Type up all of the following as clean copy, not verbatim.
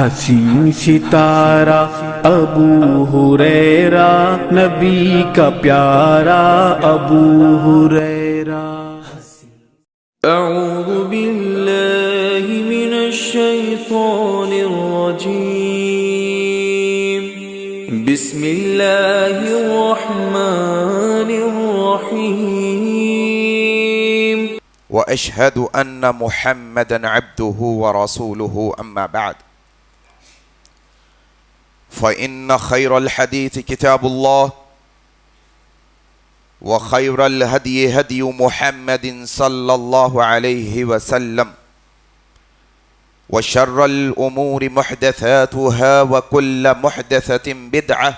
حسین ستارہ ابو ہریرہ، نبی کا پیارا ابو ہریرہ۔ اعوذ باللہ من الشیطان الرجیم، بسم اللہ الرحمن الرحیم۔ وأشهد أن محمدا عبده ورسوله أما بعد، فإن خير الحديث كتاب الله، وخير الهدي هدي محمد صلى الله عليه وسلم، وشر الأمور محدثاتها، وكل محدثة بدعة،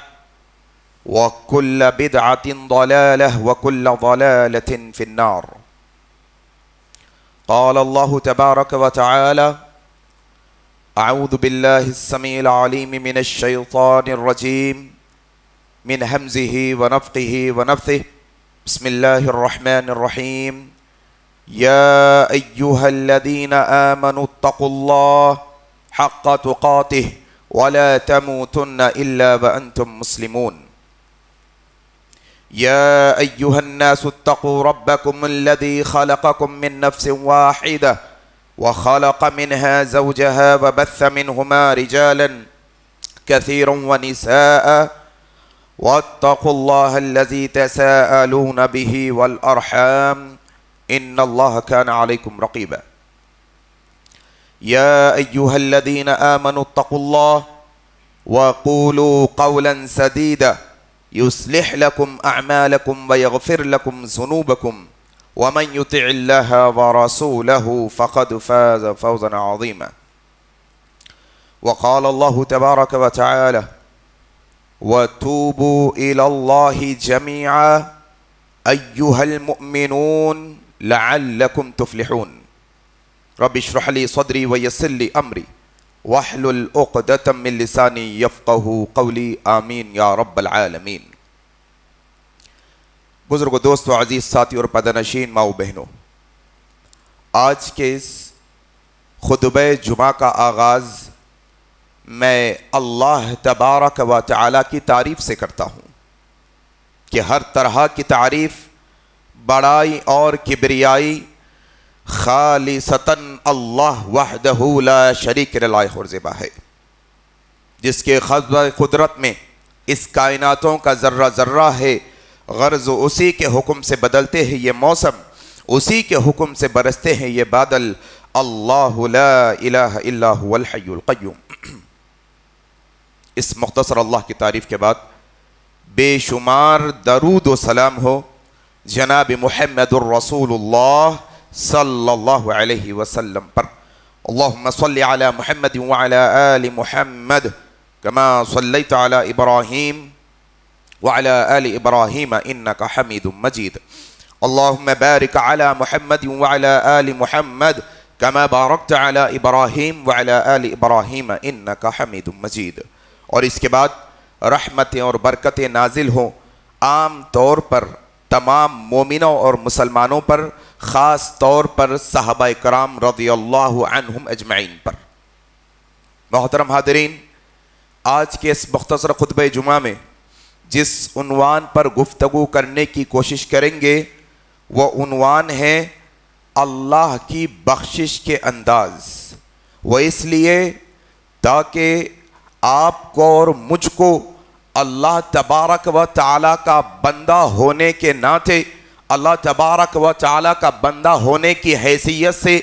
وكل بدعة ضلالة، وكل ضلالة في النار۔ قال الله تبارك وتعالى: أعوذ بالله السميع العليم من الشيطان الرجيم، من همزه ونفخه ونفثه، بسم الله الرحمن الرحيم، يا أيها الذين آمنوا اتقوا الله حق تقاته ولا تموتن إلا وأنتم مسلمون، يا أيها الناس اتقوا ربكم الذي خلقكم من نفس واحدة وخلق منها زوجها وبث منهما رجالا كثيرا ونساء، واتقوا الله الذي تساءلون به والأرحام إن الله كان عليكم رقيبا، يا أيها الذين آمنوا اتقوا الله وقولوا قولا سديدا يصلح لكم أعمالكم ويغفر لكم ذنوبكم، ومن يطع الله ورسوله فقد فاز فوزا عظيما۔ وقال الله تبارك وتعالى: وتوبوا إلى الله جميعا أيها المؤمنون لعلكم تفلحون، رب اشرح لي صدري ويسر لي أمري واحلل عقدة من لساني يفقهوا قولی، آمین یا رب العالمین۔ بزرگ و دوست و عزیز ساتھی اور پدنشین ماؤ بہنوں، آج کے اس خطبہ جمعہ کا آغاز میں اللہ تبارک و تعالی کی تعریف سے کرتا ہوں کہ ہر طرح کی تعریف، بڑائی اور کبریائی خالصتاً اللہ وحدہ لا شریک لہ اور زبا ہے، جس کے خزبہ قدرت میں اس کائناتوں کا ذرہ ذرہ ہے، غرض اسی کے حکم سے بدلتے ہیں یہ موسم، اسی کے حکم سے برستے ہیں یہ بادل، اللہ لا الہ الا هو الحی القیوم۔ اس مختصر اللہ کی تعریف کے بعد بے شمار درود و سلام ہو جناب محمد الرسول اللہ صلی اللہ علیہ وسلم پر۔ اللہم صلی علی محمد وعلی آل محمد کما صلیت علی ابراہیم وعلی آل ابراہیم انکا حمید مجید۔ اللہم بارک علی محمد وعلی آل محمد کما بارکت علی ابراہیم وعلی آل ابراہیم انکا حمید مجید۔ اور اس کے بعد رحمتیں اور برکتیں نازل ہوں عام طور پر تمام مومنوں اور مسلمانوں پر، خاص طور پر صحابہ کرام رضی اللہ عنہم اجمعین پر۔ محترم حاضرین، آج کے اس مختصر خطبہ جمعہ میں جس عنوان پر گفتگو کرنے کی کوشش کریں گے وہ عنوان ہے اللہ کی بخشش کے انداز۔ وہ اس لیے تاکہ آپ کو اور مجھ کو اللہ تبارک و تعالیٰ کا بندہ ہونے کے ناطے، اللہ تبارک و تعالیٰ کا بندہ ہونے کی حیثیت سے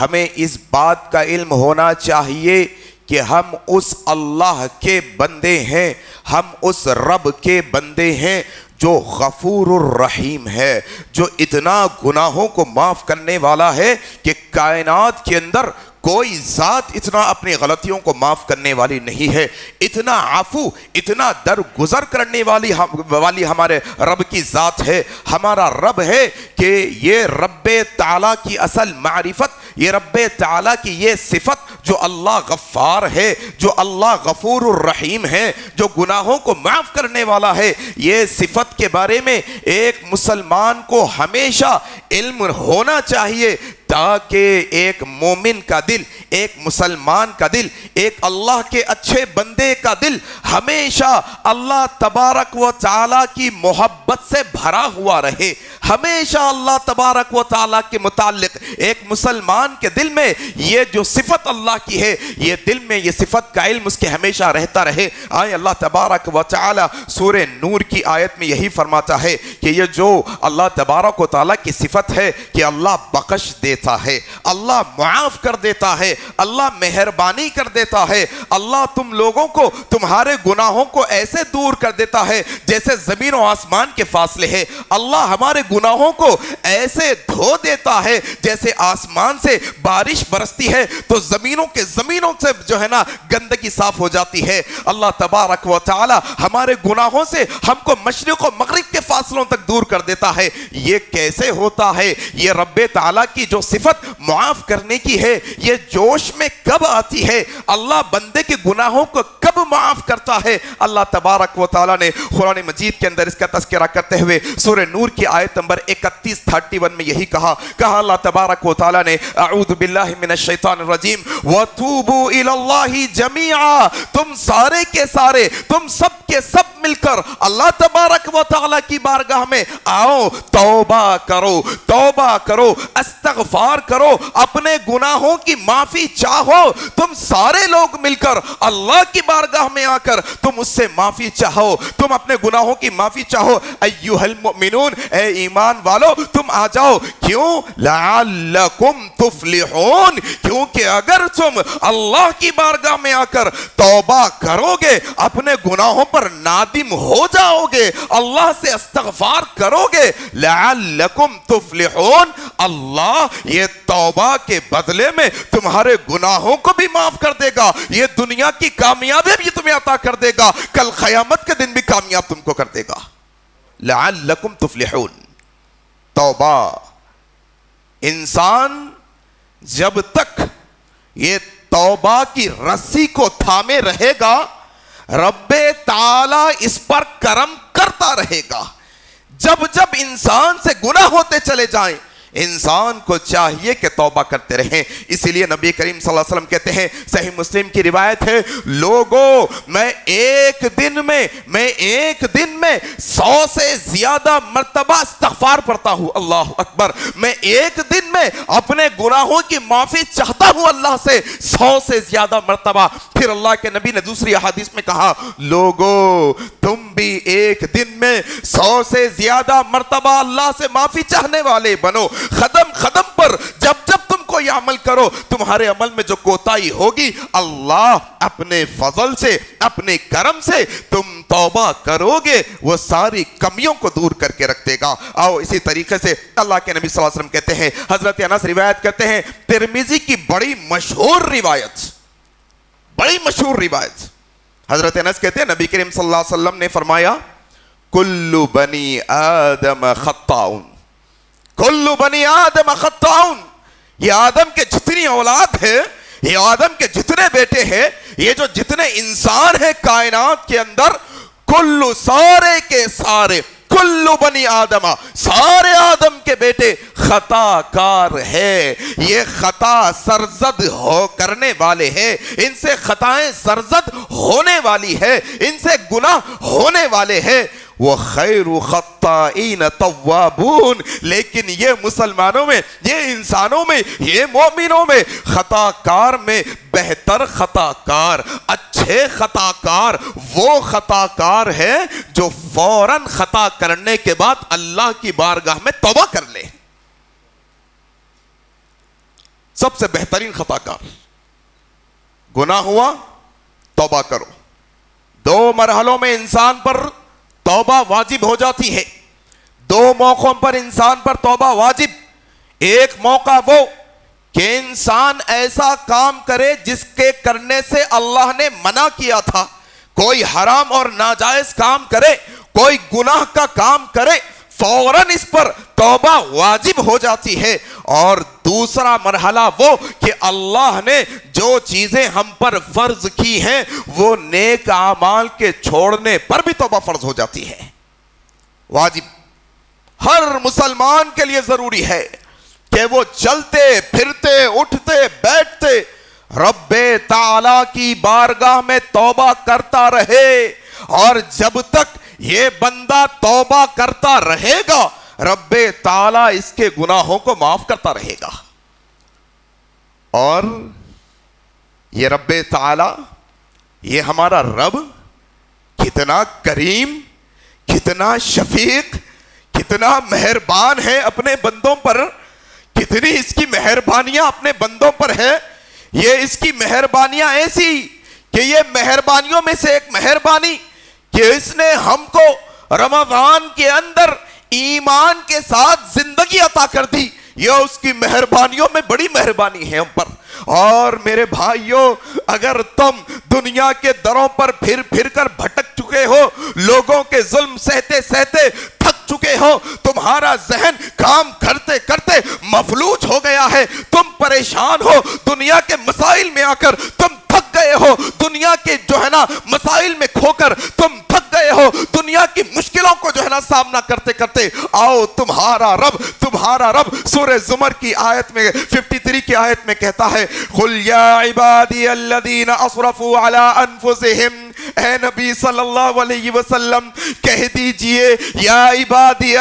ہمیں اس بات کا علم ہونا چاہیے کہ ہم اس اللہ کے بندے ہیں، ہم اس رب کے بندے ہیں جو غفور الرحیم ہے، جو اتنا گناہوں کو معاف کرنے والا ہے کہ کائنات کے اندر کوئی ذات اتنا اپنی غلطیوں کو معاف کرنے والی نہیں ہے، اتنا عفو، اتنا درگزر کرنے والی ہمارے رب کی ذات ہے۔ ہمارا رب ہے کہ یہ رب تعالیٰ کی اصل معرفت، یہ رب تعالیٰ کی یہ صفت جو اللہ غفار ہے، جو اللہ غفور الرحیم ہے، جو گناہوں کو معاف کرنے والا ہے، یہ صفت کے بارے میں ایک مسلمان کو ہمیشہ علم ہونا چاہیے تاکہ ایک مومن کا دل، ایک مسلمان کا دل، ایک اللہ کے اچھے بندے کا دل ہمیشہ اللہ تبارک و تعالیٰ کی محبت سے بھرا ہوا رہے، ہمیشہ اللہ تبارک و تعالیٰ کے متعلق ایک مسلمان کے دل میں یہ جو صفت اللہ کی ہے، یہ دل میں یہ صفت کا علم اس کے ہمیشہ رہتا رہے۔ آئے اللہ تبارک و تعالیٰ سورہ نور کی آیت میں یہی فرماتا ہے کہ یہ جو اللہ تبارک و تعالیٰ کی صفت ہے کہ اللہ بخش دیتا ہے، اللہ معاف کر دیتا ہے، اللہ مہربانی کر دیتا ہے، اللہ تم لوگوں کو تمہارے گناہوں کو ایسے دور کر دیتا ہے جیسے زمین و آسمان کے فاصلے ہے، اللہ ہمارے گناہوں کو ایسے دھو دیتا ہے جیسے آسمان سے بارش برستی ہے تو زمینوں سے جو ہے نا گندگی صاف ہو جاتی ہے۔ اللہ تبارک و تعالی ہمارے گناہوں سے ہم کو مشرق و مغرب کے فاصلوں تک دور کر دیتا ہے۔ یہ کیسے ہوتا ہے؟ یہ رب تعالیٰ کی جو صفت معاف کرنے کی ہے، یہ جوش میں کب آتی ہے؟ اللہ بندے کے گناہوں کو کب معاف کرتا ہے؟ اللہ تبارک و تعالیٰ نے قرآن مجید کے اندر اس کا تذکرہ کرتے ہوئے سورہ نور کی آیت نمبر 31 میں یہی کہا اللہ تبارک و تعالیٰ نے اعوذ باللہ من الشیطان الرجیم وَتُوبُوا إِلَى اللَّهِ جَمِيعًا، تم سارے کے سارے، تم سب کے سب مل کر اللہ تبارک و تعالیٰ کی بارگاہ میں آؤ، توبہ کرو، استغفار کرو، اپنے گناہوں کی معافی چاہو، تم سارے لوگ مل کر اللہ کی بارگاہ میں آ کر تم اس سے معافی چاہو، تم اپنے گناہوں کی معافی چاہو۔ ایھا المؤمنون، اے ایمان والو تم آ جاؤ، کیوں؟ لعلکم تفلحون، کیونکہ اگر تم اللہ کی بارگاہ میں آ کر توبہ کرو گے، اپنے گناہوں پر نادم ہو جاؤ گے، اللہ سے استغفار کرو گے، لعلکم تفلحون، اللہ یہ توبہ کے بدلے میں تمہارے گناہوں کو بھی معاف کر دے گا، یہ دنیا کی کامیابی بھی تمہیں عطا کر دے گا، کل قیامت کے دن بھی کامیاب تم کو کر دے گا۔ لعلکم تفلحون، توبہ، انسان جب تک یہ توبہ کی رسی کو تھامے رہے گا، رب تعالی اس پر کرم کرتا رہے گا۔ جب انسان سے گناہ ہوتے چلے جائیں، انسان کو چاہیے کہ توبہ کرتے رہیں۔ اسی لیے نبی کریم صلی اللہ علیہ وسلم کہتے ہیں، صحیح مسلم کی روایت ہے، لوگوں میں ایک دن میں 100 سے زیادہ مرتبہ استغفار پڑھتا ہوں، اللہ اکبر، میں ایک دن میں اپنے گناہوں کی معافی چاہتا ہوں اللہ سے 100 سے زیادہ مرتبہ۔ پھر اللہ کے نبی نے دوسری احادیث میں کہا، لوگوں تم بھی ایک دن میں 100 سے زیادہ مرتبہ اللہ سے معافی چاہنے والے بنو۔ قدم پر جب تم کو یہ عمل کرو، تمہارے عمل میں جو کوتاہی ہوگی، اللہ اپنے فضل سے، اپنے کرم سے تم توبہ کرو گے، وہ ساری کمیوں کو دور کر کے رکھ دے گا۔ آؤ اسی طریقے سے اللہ کے نبی صلی اللہ علیہ وسلم کہتے ہیں، حضرت انس روایت کرتے ہیں، ترمذی کی بڑی مشہور روایت، حضرت انس کہتے ہیں نبی کریم صلی اللہ علیہ وسلم نے فرمایا، کل بنی آدم خطاؤن، کل بنی آدم خطاؤن، یہ آدم کے جتنی اولاد ہے، یہ آدم کے جتنے بیٹے ہیں، یہ جو جتنے انسان ہیں کائنات کے اندر، کل سارے کے سارے، کل بنی آدم، سارے آدم کے بیٹے خطا کار ہے، یہ خطا سرزد ہو کرنے والے ہیں، ان سے خطائیں سرزد ہونے والی ہے، ان سے گناہ ہونے والے ہیں۔ وہ خیر خطائین توابون، لیکن یہ مسلمانوں میں، یہ انسانوں میں، یہ مومنوں میں خطا کار میں بہتر خطا کار، اچھے خطا کار وہ خطا کار ہے جو فوراً خطا کرنے کے بعد اللہ کی بارگاہ میں توبہ کر لے۔ سب سے بہترین خطا کار، گناہ ہوا توبہ کرو۔ 2 مرحلوں میں انسان پر توبہ واجب ہو جاتی ہے، 2 موقعوں پر انسان پر توبہ واجب۔ ایک موقع وہ کہ انسان ایسا کام کرے جس کے کرنے سے اللہ نے منع کیا تھا، کوئی حرام اور ناجائز کام کرے، کوئی گناہ کا کام کرے، فوراً اس پر توبہ واجب ہو جاتی ہے۔ اور دوسرا مرحلہ وہ کہ اللہ نے جو چیزیں ہم پر فرض کی ہیں، وہ نیک اعمال کے چھوڑنے پر بھی توبہ فرض ہو جاتی ہے، واجب۔ ہر مسلمان کے لیے ضروری ہے کہ وہ چلتے پھرتے اٹھتے بیٹھتے رب تعالی کی بارگاہ میں توبہ کرتا رہے، اور جب تک یہ بندہ توبہ کرتا رہے گا رب تعالی اس کے گناہوں کو معاف کرتا رہے گا۔ اور یہ رب تعالی، یہ ہمارا رب کتنا کریم، کتنا شفیق، کتنا مہربان ہے اپنے بندوں پر، کتنی اس کی مہربانیاں اپنے بندوں پر ہے۔ یہ اس کی مہربانیاں ایسی کہ یہ مہربانیوں میں سے ایک مہربانی کہ اس نے ہم کو رمضان کے اندر ایمان کے ساتھ زندگی عطا کر دی، یہ اس کی مہربانیوں میں بڑی مہربانی ہے ہم پر۔ اور میرے بھائیوں، اگر تم دنیا کے دروں پر پھر پھر کر بھٹک چکے ہو، لوگوں کے ظلم سہتے سہتے تھک چکے ہو، تمہارا ذہن کام کرتے کرتے مفلوج ہو گیا ہے، تم پریشان ہو، دنیا کے مسائل میں آ کر تم تھک گئے ہو، دنیا کے جو ہے نا مسائل میں کھو کر تم تھک گئے ہو، دنیا کی مشکلوں کو جو ہے نا سامنا کرتے کرتے، آؤ تمہارا رب سورہ زمر کی آیت میں 53 کی آیت میں کہتا ہے، قُلْ يَا عِبَادِيَ الَّذِينَ أَصْرَفُوا عَلَىٰ أَنفُسِهِمْ، اے نبی صلی اللہ علیہ وسلم کہہ دیجئے، یا عبادی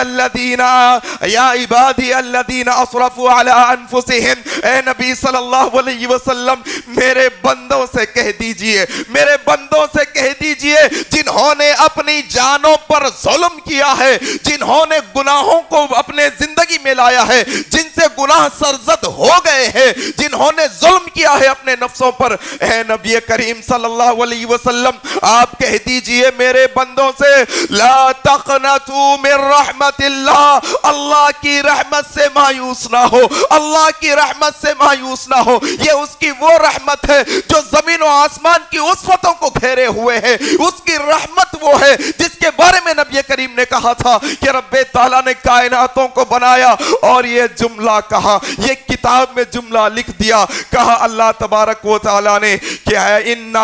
الذین اصرفوا علی انفسہم، اے نبی صلی اللہ علیہ وسلم میرے بندوں سے کہہ دیجئے، میرے بندوں سے کہہ دیجئے جنہوں نے اپنی جانوں پر ظلم کیا ہے، جنہوں نے گناہوں کو اپنے زندگی میں لایا ہے، جن سے گناہ سرزد ہو گئے ہیں، جنہوں نے ظلم کیا ہے اپنے نفسوں پر، اے نبی کریم صلی اللہ علیہ وسلم آپ کہہ دیجئے میرے بندوں سے، لا تقنطوا من رحمت اللہ، اللہ کی رحمت سے مایوس نہ ہو، اللہ کی رحمت سے مایوس نہ ہو۔ یہ اس کی وہ رحمت ہے جو زمین و آسمان کی وسعتوں کو گھیرے ہوئے ہے، اس کی رحمت وہ ہے جس کے بارے میں نبی کریم نے کہا تھا کہ رب تعالیٰ نے کائناتوں کو بنایا اور یہ جملہ کہا، یہ کتاب میں جملہ لکھ دیا، کہا اللہ تبارک و تعالیٰ نے کہ ان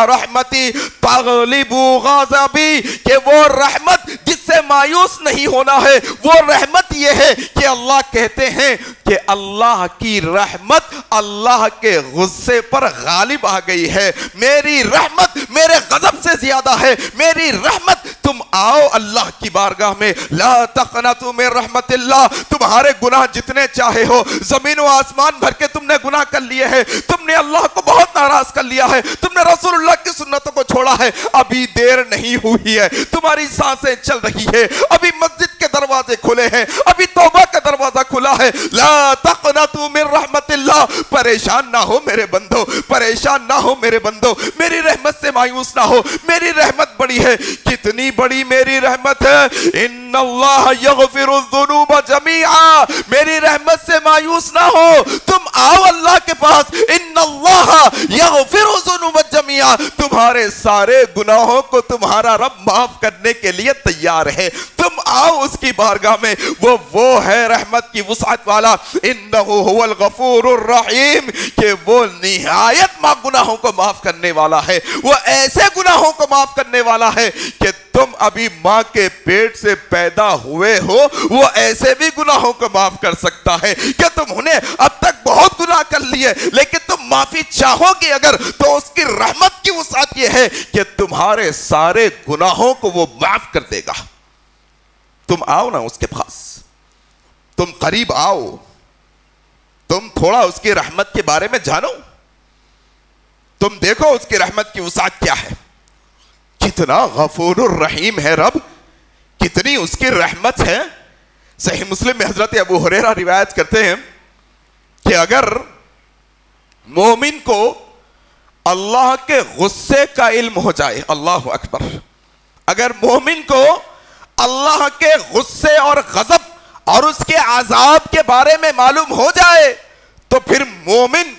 رحمتی تغلب غضبی، کہ وہ رحمت جس سے مایوس نہیں ہونا ہے، وہ رحمت یہ ہے کہ اللہ کہتے ہیں کہ اللہ کی رحمت اللہ کے غصے پر غالب آ گئی ہے، میری رحمت میرے غضب سے زیادہ ہے، میری رحمت، تم آؤ اللہ کی بارگاہ میں، لا تقنطوا من رحمت اللہ، تمہارے گناہ جتنے چاہے ہو، زمین و آسمان بھر کے تم نے گناہ کر لیے ہیں، تم نے اللہ کو بہت ناراض کر لیا ہے، تم نے رسول اللہ کی سنتوں کو چھوڑا ہے، ابھی دیر نہیں ہوئی ہے، تمہاری سانسیں چل رہی ہے، ابھی مسجد کے دروازے کھلے ہیں، ابھی توبہ کا دروازہ کھلا ہے، لا تقنطوا من رحمت اللہ، پریشان نہ ہو میرے بندو، پریشان نہ ہو میرے بندو، میری رحمت سے مایوس نہ ہو، میری رحمت بڑی ہے، کتنی بڑی میری رحمت ہے، ان اللہ یغفر الذنوب جمیعا، میری رحمت سے مایوس نہ ہو، تم آؤ اللہ کے پاس، ان اللہ یغفر الذنوب جمیعا، تمہارے سارے گناہوں کو تمہارا رب معاف کرنے کے لیے تیار ہے، تم آؤ اس کی بارگاہ میں، وہ ہے رحمت کی وسعت والا، انہ هو الغفور الرحیم، کہ وہ نہایت ماں گناہوں کو معاف کرنے والا ہے، وہ ایسے گناہوں کو معاف کرنے والا ہے کہ تم ابھی ماں کے پیٹ سے پیدا ہوئے ہو، وہ ایسے بھی گناہوں کو معاف کر سکتا ہے کہ تم نے اب تک بہت گناہ کر لیے، لیکن تم معافی چاہو گے اگر تو اس کی رحمت کی وسعت یہ ہے کہ تمہارے سارے گناہوں کو وہ معاف کر دے گا۔ تم آؤ نا اس کے پاس، تم قریب آؤ، تم تھوڑا اس کی رحمت کے بارے میں جانو، تم دیکھو اس کی رحمت کی وسعت کیا ہے، کتنا غفور الرحیم ہے رب، کتنی اس کی رحمت ہے۔ صحیح مسلم میں حضرت ابو ہریرہ روایت کرتے ہیں کہ اگر مومن کو اللہ کے غصے کا علم ہو جائے، اللہ اکبر، اگر مومن کو اللہ کے غصے اور غضب اور اس کے عذاب کے بارے میں معلوم ہو جائے تو پھر مومن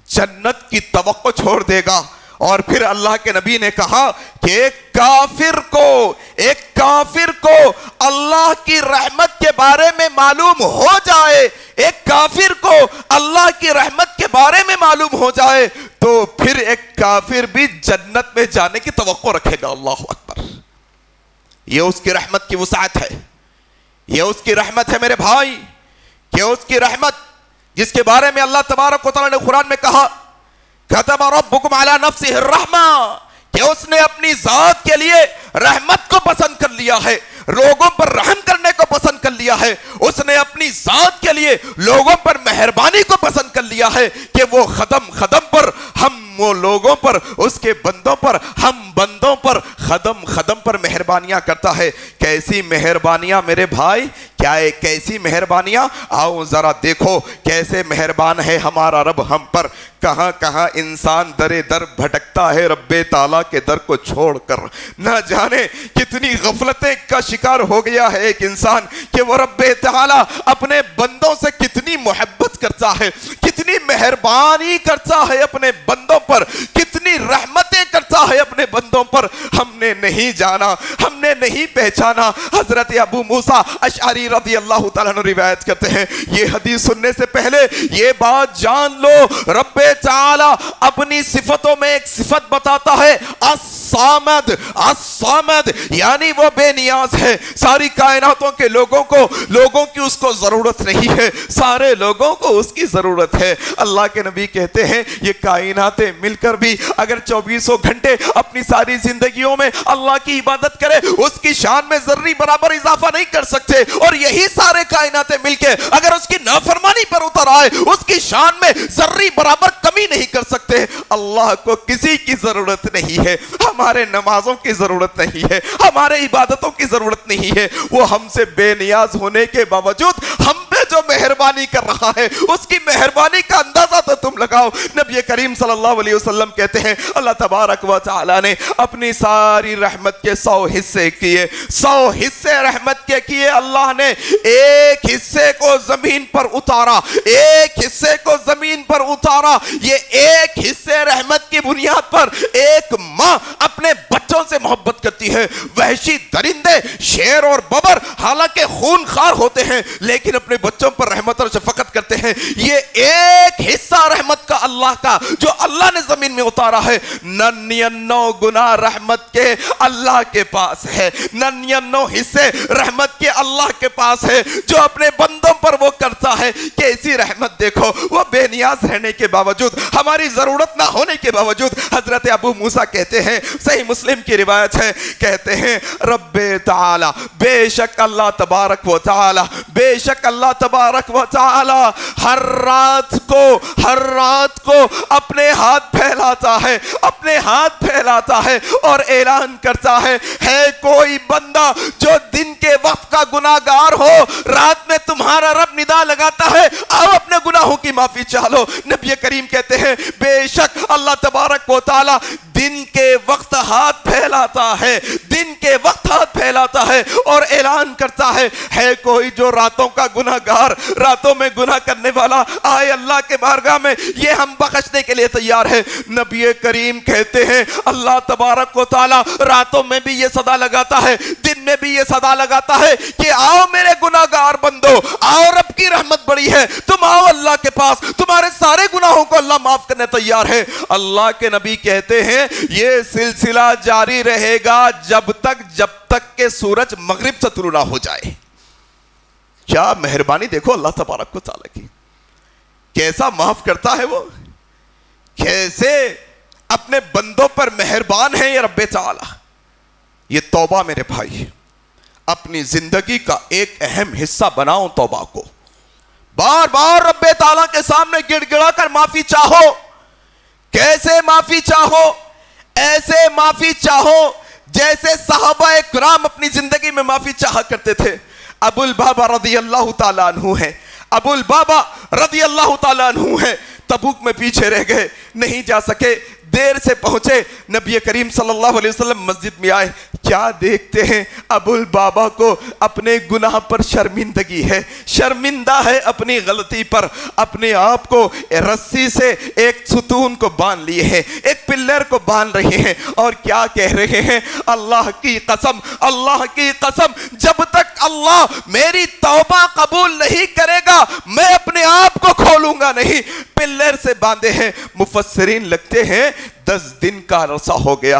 جنت کی توقع چھوڑ دے گا۔ اور پھر اللہ کے نبی نے کہا کہ ایک کافر کو اللہ کی رحمت کے بارے میں معلوم ہو جائے، ایک کافر کو اللہ کی رحمت کے بارے میں معلوم ہو جائے تو پھر ایک کافر بھی جنت میں جانے کی توقع رکھے گا۔ اللہ اکبر، یہ اس کی رحمت کی وسعت ہے، یہ اس کی رحمت ہے میرے بھائی، کہ اس کی رحمت جس کے بارے میں اللہ تبارک و تعالیٰ نے قرآن میں کہا کتب ربکم علی نفسہ الرحمہ، کہ اس نے اپنی ذات کے لیے رحمت کو پسند کر لیا ہے، لوگوں پر رحم کرنے کو پسند کر لیا ہے، اس نے اپنی ذات کے لیے لوگوں پر مہربانی کو پسند کر لیا ہے کہ وہ خدم خدم پر، ہم وہ لوگوں پر، اس کے بندوں پر، ہم بندوں پر خدم خدم پر مہربانیاں کرتا ہے۔ کیسی مہربانیاں میرے بھائی، کیا ہے کیسی مہربانیاں؟ آؤ ذرا دیکھو کیسے مہربان ہے ہمارا رب ہم پر۔ کہاں کہاں انسان در در بھٹکتا ہے رب تعالیٰ کے در کو چھوڑ کر، نہ جانے کتنی غفلتیں کا شکار ہو گیا ہے ایک انسان کہ وہ رب تعالیٰ اپنے بندوں سے کتنی محبت کرتا ہے، کتنی مہربانی کرتا ہے اپنے بندوں پر، کتنی رحمتیں کرتا ہے اپنے بندوں پر، ہم نے نہیں جانا، ہم نے نہیں پہچانا۔ حضرت ابو موسیٰ اشعری رضی اللہ تعالیٰ عنہ روایت کرتے ہیں، یہ حدیث سننے سے پہلے یہ بات جان لو، رب تعالیٰ اپنی صفتوں میں ایک صفت بتاتا ہے، الصامد، الصامد یعنی وہ بے نیاز ہے، ساری کائناتوں کے لوگوں کی اس کو ضرورت نہیں ہے، سارے لوگوں کو اس کی ضرورت ہے۔ اللہ کے نبی کہتے ہیں یہ کائناتیں مل کر بھی اگر 24 گھنٹے اپنی ساری زندگیوں میں اللہ کی عبادت کرے، اس کی شان میں ذرے برابر اضافہ نہیں کر سکتے، اور یہی سارے کائناتیں مل کے اگر اس کی نافرمانی پر اتر آئے، اس کی شان میں ذرے برابر کمی نہیں کر سکتے۔ اللہ کو کسی کی ضرورت نہیں ہے، ہمارے نمازوں کی ضرورت نہیں ہے، ہمارے عبادتوں کی ضرورت نہیں ہے، وہ ہم سے بے نیاز ہونے کے باوجود ہم پہ جو مہربانی کر رہا ہے اس کی مہربانی کا اندازہ تو تم لگاؤ۔ نبی کریم صلی اللہ علیہ وسلم کہتے ہیں اللہ تبارک و تعالی نے اپنی ساری رحمت کے 100 حصے کیے، 100 حصے رحمت کے کیے، اللہ نے ایک حصے کو زمین پر اتارا، ایک حصے کو زمین پر اتارا۔ یہ ایک حصے رحمت کی بنیاد پر ایک ماں اپنے بچوں سے محبت کرتی ہے۔ وحشی درندے شیر اور ببر حالانکہ خون خار ہوتے ہیں لیکن اپنے بچوں پر رحمت اور شفقت کرتے ہیں۔ یہ ایک حصہ رحمت کا اللہ کا جو اللہ نے زمین میں اتارا ہے، 99 گنا رحمت کے اللہ کے پاس ہے، 99 حصے رحمت کے اللہ کے پاس ہے جو اپنے بندوں پر وہ کرتا ہے۔ کیسی رحمت دیکھو، وہ بے نیاز رہنے کے باوجود، ہماری ضرورت نہ ہونے کے باوجود، حضرت ابو موسیٰ کہتے ہیں، صحیح مسلم کی روایت ہے، کہتے ہیں رب تعالی، بے شک اللہ تبارک و تعالی، بے شک اللہ تبارک و تعالی ہر رات کو اپنے ہاتھ پھیلاتا ہے، اپنے ہاتھ پھیلاتا ہے اور اعلان کرتا ہے کوئی بندہ جو دن کے وقت کا گناہگار ہو، رات میں تمہارا رب ندا لگاتا ہے آؤ اپنے گناہوں کی معافی چاہ لو۔ نبی کریم کہتے ہیں بے شک اللہ تبارک و تعالی دن کے وقت ہاتھ پھیلاتا ہے، دن کے وقت ہاتھ پھیلاتا ہے اور اعلان کرتا ہے کوئی جو راتوں کا گناہگار، راتوں میں گناہ کرنے والا آئے اللہ کے بارگاہ میں، یہ ہم بخشنے کے لیے تیار ہے۔ نبی کریم کہتے ہیں اللہ تبارک و تعالی راتوں میں بھی یہ صدا لگاتا ہے، دن میں بھی یہ صدا لگاتا ہے کہ آؤ میرے گناہگار بندو، آؤ رب کی رحمت بڑی ہے، تم آؤ اللہ کے پاس، تمہارے سارے گناہوں کو اللہ معاف کرنے تیار ہے۔ اللہ کے نبی کہتے ہیں یہ سلسلہ جاری رہے گا جب تک کہ سورج مغرب سے طلوع نہ ہو جائے۔ کیا مہربانی دیکھو اللہ تبارک و تعالی کی، کیسا معاف کرتا ہے وہ، کیسے اپنے بندوں پر مہربان ہے یہ رب تعالی۔ یہ توبہ میرے بھائی، اپنی زندگی کا ایک اہم حصہ بناؤ توبہ کو، بار بار رب تعالیٰ کے سامنے گڑ گڑا کر معافی چاہو۔ کیسے معافی چاہو؟ ایسے معافی چاہو جیسے صحابہ کرام اپنی زندگی میں معافی چاہا کرتے تھے۔ ابو البابا رضی اللہ تعالیٰ عنہ ہیں، ابو البابا رضی اللہ تعالیٰ عنہ ہیں، تبوک میں پیچھے رہ گئے، نہیں جا سکے، دیر سے پہنچے، نبی کریم صلی اللہ علیہ وسلم مسجد میں آئے، کیا دیکھتے ہیں ابو البابا کو اپنے گناہ پر شرمندگی ہے، شرمندہ ہے اپنی غلطی پر، اپنے آپ کو رسی سے ایک ستون کو باندھ لیے ہیں، ایک پلر کو باندھ رہے ہیں اور کیا کہہ رہے ہیں اللہ کی قسم، اللہ کی قسم جب تک اللہ میری توبہ قبول نہیں کرے گا میں اپنے آپ کو کھولوں گا نہیں۔ پلر سے باندھے ہیں، مفسرین لگتے ہیں 10 دن کا عرصہ ہو گیا،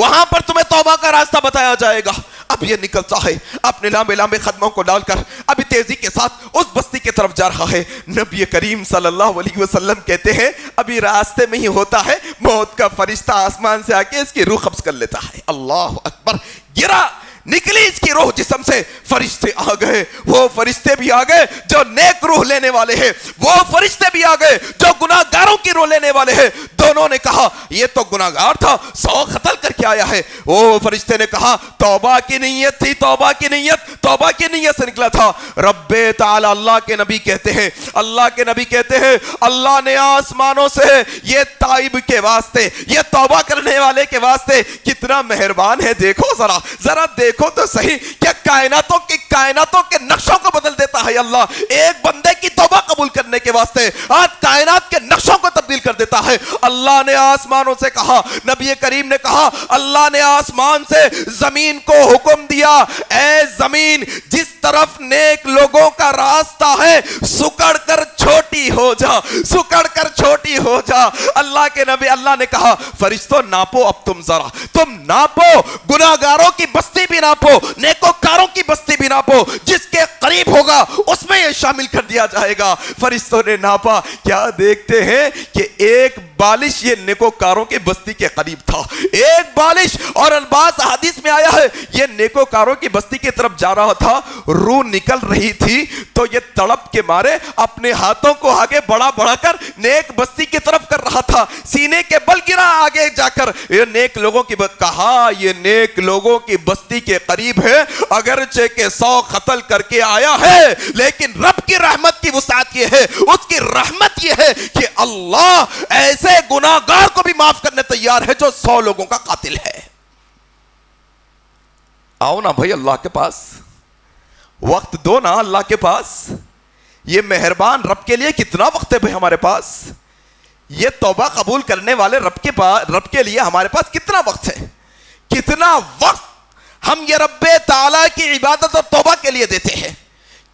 وہاں پر تمہیں توبہ کا راستہ بتایا جائے گا. اب یہ نکلتا ہے اپنے لامے لامے قدموں کو ڈال کر ابھی تیزی کے ساتھ اس بستی کی طرف جا رہا ہے. نبی کریم صلی اللہ علیہ وسلم کہتے ہیں ابھی راستے میں ہی ہوتا ہے موت کا فرشتہ آسمان سے آ کے اس کی روح قبض کر لیتا ہے. اللہ اکبر. گرا نکلی اس کی روح جسم سے, فرشتے آ گئے. وہ فرشتے بھی آ گئے جو نیک روح لینے والے ہیں, وہ فرشتے بھی آ گئے جو گناہگاروں کی روح لینے والے ہیں. دونوں نے کہا یہ تو گناہگار تھا, 100 قتل کر کے آیا ہے. وہ فرشتے نے کہا توبہ کی نیت تھی, توبہ کی نیت, توبہ کی نیت سے نکلا تھا. رب تعالی اللہ کے نبی کہتے ہیں, اللہ کے نبی کہتے ہیں اللہ نے آسمانوں سے یہ تائب کے واسطے, یہ توبہ کرنے والے کے واسطے کتنا مہربان ہے. دیکھو ذرا دیکھو تو صحیح, کیا کائناتوں کے نقشوں کو بدل دیتا ہے اللہ. ایک بندے کی توبہ قبول کرنے کے واسطے آج کائنات کے نقشوں کو تبدیل کر دیتا ہے. اللہ نے آسمانوں سے کہا, نبی کریم نے کہا, اللہ نے آسمان سے زمین کو حکم دیا اے زمین جس طرف نیک لوگوں کا راستہ ہے سکڑ کر چھوٹی ہو جا, سکڑ کر چھوٹی ہو جا. اللہ کے نبی, اللہ نے کہا فرشتوں ناپو, اب تم ناپو, گناہگاروں کی بستی بھی ناپو, نیکوکاروں کی بستی بھی ناپو, جس کے قریب ہوگا اس میں یہ شامل کر دیا جائے گا. فرشتوں نے ناپا, کیا دیکھتے ہیں کہ ایک بالش یہ نیکوکاروں کی بستی کے قریب تھا, ایک بالش. اور الباس حدیث میں آیا ہے یہ نیکوکاروں کی بستی کی طرف جا رہا تھا, روح نکل رہی تھی تو یہ تڑپ کے مارے اپنے ہاتھوں کو آگے بڑھا کر نیک بستی کی طرف کر رہا تھا, سینے کے بل گرا آگے جا کر. یہ نیک لوگوں کی کہا یہ نیک لوگوں کی بستی کے قریب ہے, اگرچہ کہ 100 قتل کر کے آیا ہے لیکن رب کی رحمت کی وسعت یہ ہے, اس کی رحمت یہ ہے کہ اللہ ایسے گناہگار کو بھی معاف کرنے تیار ہے جو 100 لوگوں کا قاتل ہے. آؤ نا بھائی اللہ کے پاس, وقت دو نا اللہ کے پاس. یہ مہربان رب کے لیے کتنا وقت ہے بھائی ہمارے پاس, یہ توبہ قبول کرنے والے رب کے لیے ہمارے پاس کتنا وقت ہے, کتنا وقت ہم یہ رب تعالیٰ کی عبادت اور توبہ کے لیے دیتے ہیں,